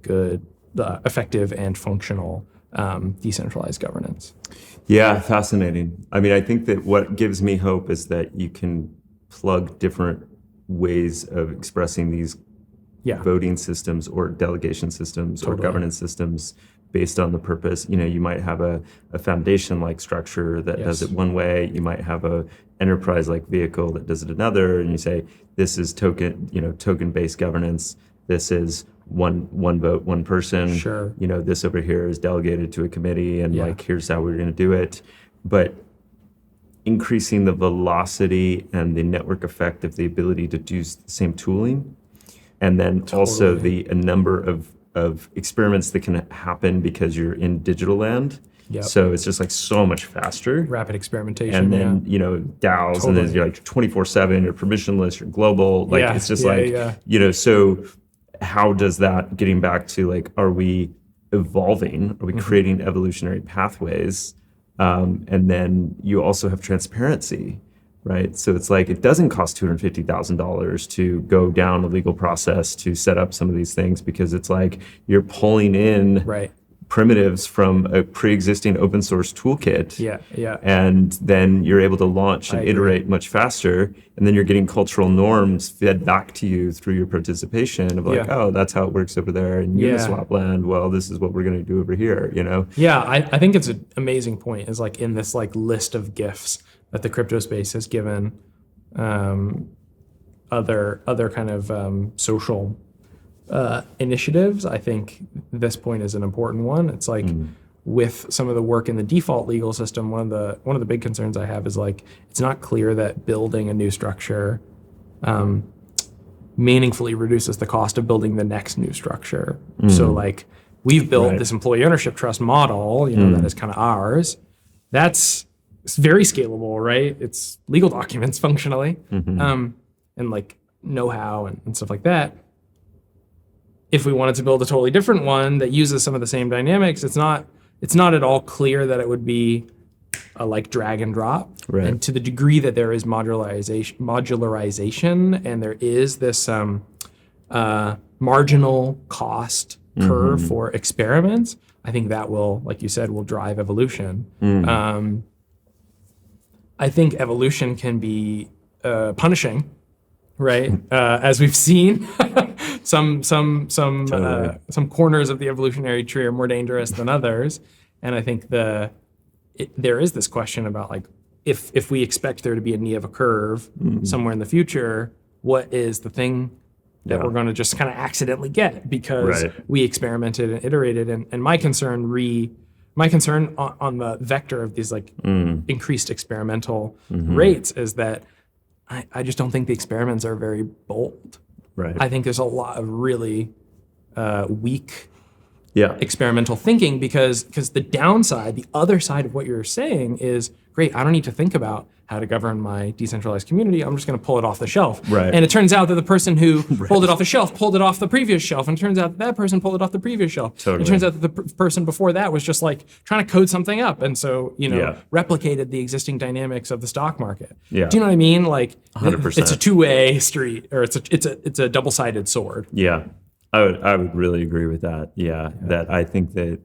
A: functional decentralized governance.
B: Yeah, fascinating. I mean, I think that what gives me hope is that you can plug different ways of expressing these voting systems or delegation systems or governance systems based on the purpose. You might have a foundation-like structure that does it one way. You might have a enterprise-like vehicle that does it another, and you say, this is token-based governance. This is one vote, one person.
A: Sure.
B: This over here is delegated to a committee, and here's how we're going to do it. But increasing the velocity and the network effect of the ability to do the same tooling, and then also the number of experiments that can happen because you're in digital land.
A: Yep.
B: So it's just like so much faster.
A: Rapid experimentation.
B: And then, DAOs, and then you're like 24/7, you're permissionless, you're global. Like it's just so how does that, getting back to like, are we evolving? Are we creating evolutionary pathways? And then you also have transparency, right? So it's like, it doesn't cost $250,000 to go down a legal process to set up some of these things, because it's like you're pulling in primitives from a pre-existing open source toolkit. And then you're able to launch and iterate much faster. And then you're getting cultural norms fed back to you through your participation of like, oh, that's how it works over there in Uniswap land. Well, this is what we're going to do over here,
A: Yeah, I think it's an amazing point, is like in this like list of gifts that the crypto space has given other kind of social initiatives. I think this point is an important one. It's like with some of the work in the default legal system, one of the big concerns I have is like, it's not clear that building a new structure meaningfully reduces the cost of building the next new structure. So like we've built this employee ownership trust model, that is kind of ours. It's very scalable, right? It's legal documents functionally, and like know-how and stuff like that. If we wanted to build a totally different one that uses some of the same dynamics, it's not at all clear that it would be a like drag and drop. And to the degree that there is modularization and there is this marginal cost curve for experiments, I think that will, like you said, will drive evolution. I think evolution can be punishing, right? As we've seen, some corners of the evolutionary tree are more dangerous than others, and I think there is this question about like, if we expect there to be a knee of a curve somewhere in the future, what is the thing that we're going to just kind of accidentally get because we experimented and iterated? And my concern my concern on the vector of these like increased experimental rates is that I just don't think the experiments are very bold.
B: Right.
A: I think there's a lot of really weak
B: Yeah.
A: experimental thinking because the downside, the other side of what you're saying is, great, I don't need to think about how to govern my decentralized community. I'm just going to pull it off the shelf.
B: Right.
A: And it turns out that the person who pulled it off the shelf pulled it off the previous shelf. And it turns out that person pulled it off the previous shelf.
B: Totally.
A: It turns out that the person before that was just like trying to code something up. And so, replicated the existing dynamics of the stock market.
B: Yeah.
A: Do you know what I mean? Like
B: 100%.
A: It's a two-way street, or it's a double-sided sword.
B: Yeah. I would really agree with that. Yeah. That I think that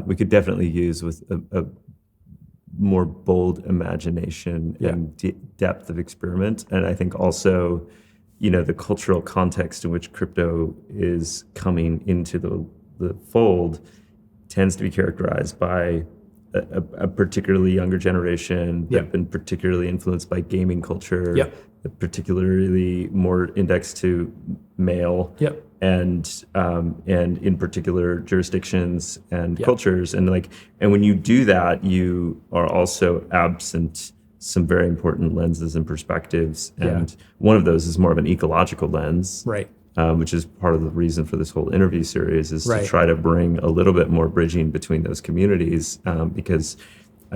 B: we could definitely use with a more bold imagination and depth of experiment. And I think also, the cultural context in which crypto is coming into the fold tends to be characterized by a particularly younger generation that have been particularly influenced by gaming culture, particularly more indexed to male, and in particular jurisdictions and cultures, and when you do that, you are also absent some very important lenses and perspectives, and one of those is more of an ecological lens,
A: right?
B: Which is part of the reason for this whole interview series, is
A: right.
B: to try to bring a little bit more bridging between those communities, because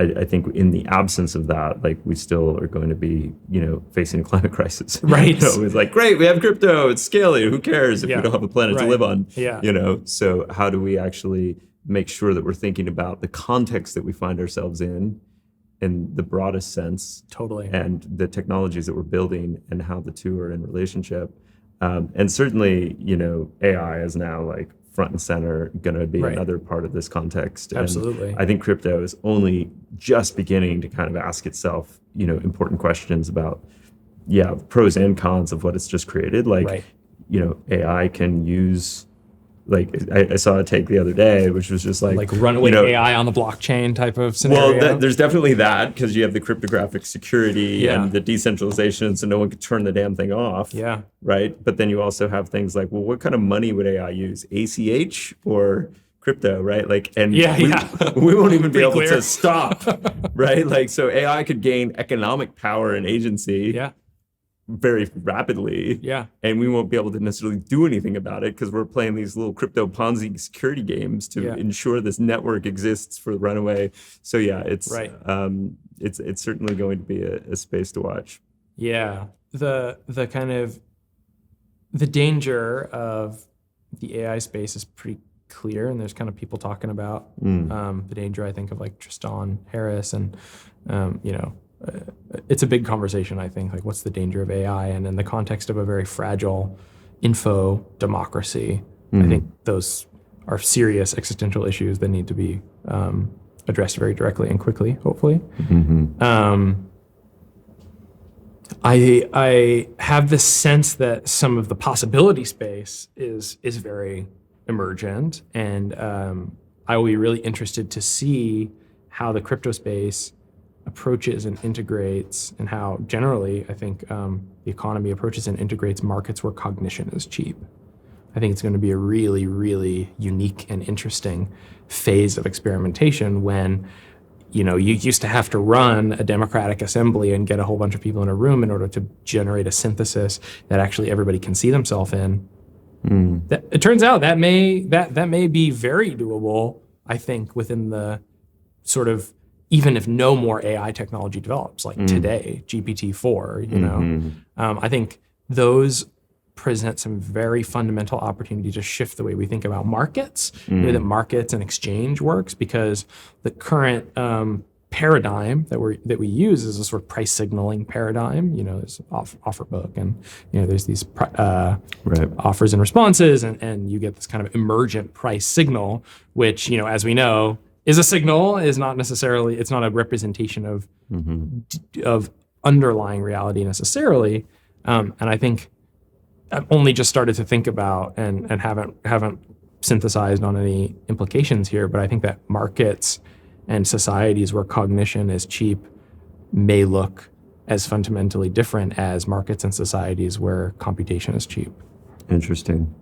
B: I think in the absence of that, we still are going to be, facing a climate crisis.
A: Right.
B: It's like, great, we have crypto, it's scaling. Who cares if we don't have a planet to live on?
A: Yeah.
B: So how do we actually make sure that we're thinking about the context that we find ourselves in the broadest sense?
A: Totally.
B: And the technologies that we're building and how the two are in relationship. And certainly, AI is now front and center going to be another part of this context.
A: Absolutely.
B: And I think crypto is only just beginning to kind of ask itself, important questions about, the pros and cons of what it's just created. AI can use, I saw a take the other day, which was just
A: runaway AI on the blockchain type of scenario.
B: Well, there's definitely that, because you have the cryptographic security and the decentralization, so no one could turn the damn thing off.
A: Yeah.
B: Right. But then you also have things like, well, what kind of money would AI use? ACH or crypto, right? We won't even be able to stop, right? So AI could gain economic power and agency.
A: Yeah.
B: Very rapidly, and we won't be able to necessarily do anything about it because we're playing these little crypto Ponzi security games to ensure this network exists for the runaway. So it's it's certainly going to be a space to watch. Yeah,
A: the kind of the danger of the AI space is pretty clear, and there's kind of people talking about the danger, I think, of Tristan Harris and it's a big conversation, I think, what's the danger of AI? And in the context of a very fragile info democracy, I think those are serious existential issues that need to be addressed very directly and quickly, hopefully. I have this sense that some of the possibility space is very emergent, and I will be really interested to see how the crypto space approaches and integrates, and how generally I think the economy approaches and integrates markets where cognition is cheap. I think it's going to be a really, really unique and interesting phase of experimentation when you used to have to run a democratic assembly and get a whole bunch of people in a room in order to generate a synthesis that actually everybody can see themselves in. That, it turns out that may be very doable, I think, within the sort of, even if no more AI technology develops, today, GPT-4, I think those present some very fundamental opportunity to shift the way we think about markets, the way that markets and exchange works, because the current paradigm that we use is a sort of price signaling paradigm. There's offer book, and there's these offers and responses, and you get this kind of emergent price signal, which as we know, is a signal, is not necessarily, it's not a representation of underlying reality necessarily. And I think I've only just started to think about and haven't synthesized on any implications here, but I think that markets and societies where cognition is cheap may look as fundamentally different as markets and societies where computation is cheap.
B: Interesting.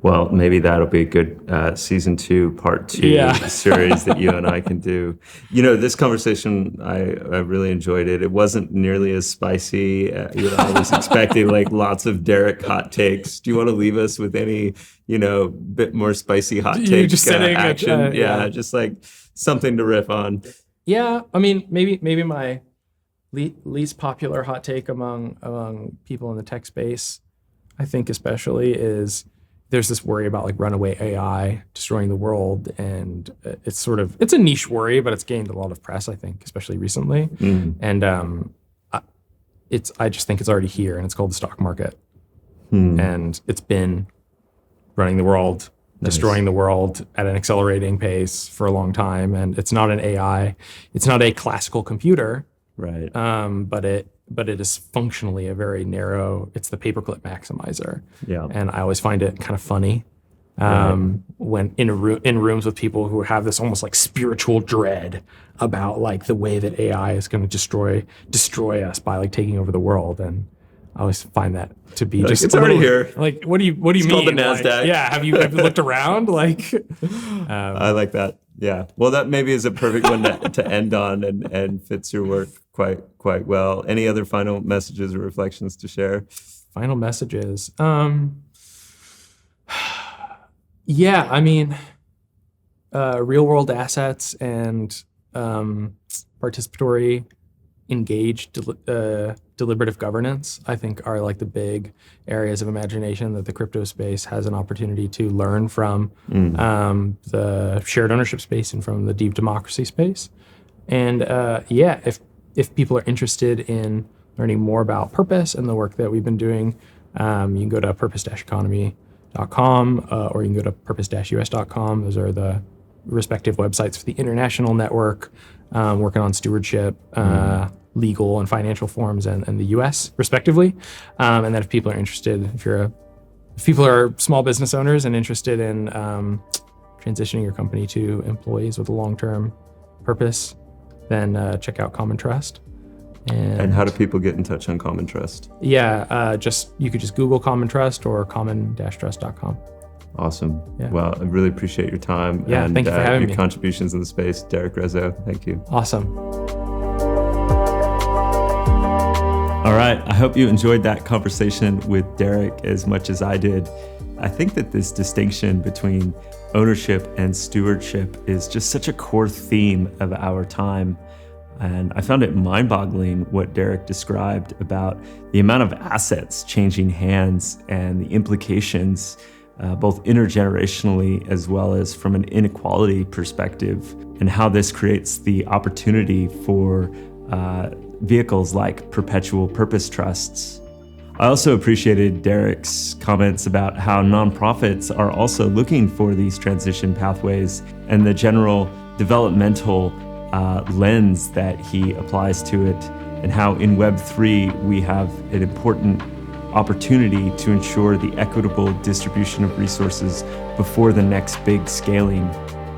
B: Well, maybe that'll be a good season 2, part 2 series that you and I can do. This conversation, I really enjoyed it. It wasn't nearly as spicy. I was expecting like lots of Derek hot takes. Do you want to leave us with any, bit more spicy hot take action? Just like something to riff on.
A: Yeah, I mean, maybe my least popular hot take among people in the tech space, I think especially, is there's this worry about like runaway AI destroying the world, and it's a niche worry, but it's gained a lot of press, I think, especially recently. And I just think it's already here, and it's called the stock market, and it's been running the world, destroying the world at an accelerating pace for a long time. And it's not an AI, it's not a classical computer,
B: right?
A: But it is functionally a very narrow, it's the paperclip maximizer.
B: Yeah.
A: And I always find it kind of funny when in rooms with people who have this almost like spiritual dread about like the way that AI is going to destroy us by like taking over the world. And I always find that to be just
B: it's already here.
A: Like, what do you mean?
B: It's called the NASDAQ.
A: Like, have you looked around? Like,
B: I like that. Yeah. Well, that maybe is a perfect one to end on, and fits your work quite well. Any other final messages or reflections to share?
A: Final messages. Yeah, I mean, real world assets and participatory, engaged, deliberative governance, I think, are like the big areas of imagination that the crypto space has an opportunity to learn from the shared ownership space and from the deep democracy space. And if people are interested in learning more about purpose and the work that we've been doing, you can go to purpose-economy.com or you can go to purpose-us.com. Those are the respective websites for the international network, working on stewardship, legal and financial forms, and the US respectively. And then if people are interested, if people are small business owners and interested in transitioning your company to employees with a long-term purpose, then check out Common Trust.
B: And how do people get in touch on Common Trust?
A: Yeah, you could just Google Common Trust or common-trust.com.
B: Awesome. Yeah. Well, I really appreciate your time and
A: thank you for having me.
B: Your contributions in the space. Derek Razo, thank you.
A: Awesome.
B: All right. I hope you enjoyed that conversation with Derek as much as I did. I think that this distinction between ownership and stewardship is just such a core theme of our time. And I found it mind-boggling what Derek described about the amount of assets changing hands and the implications, both intergenerationally as well as from an inequality perspective, and how this creates the opportunity for vehicles like Perpetual purpose trusts. I also appreciated Derek's comments about how nonprofits are also looking for these transition pathways and the general developmental lens that he applies to it, and how in Web3 we have an important opportunity to ensure the equitable distribution of resources before the next big scaling.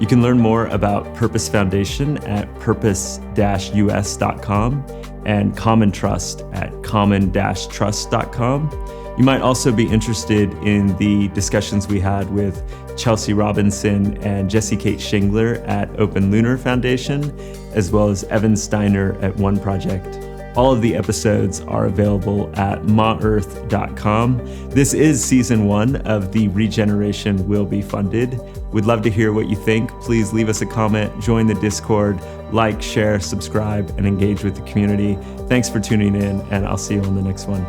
B: You can learn more about Purpose Foundation at purpose-us.com and Common Trust at common-trust.com. You might also be interested in the discussions we had with Chelsea Robinson and Jessie Kate Shingler at Open Lunar Foundation, as well as Evan Steiner at One Project. All of the episodes are available at maearth.com. This is season 1 of the Regeneration Will Be Funded. We'd love to hear what you think. Please leave us a comment, join the Discord, like, share, subscribe, and engage with the community. Thanks for tuning in, and I'll see you on the next one.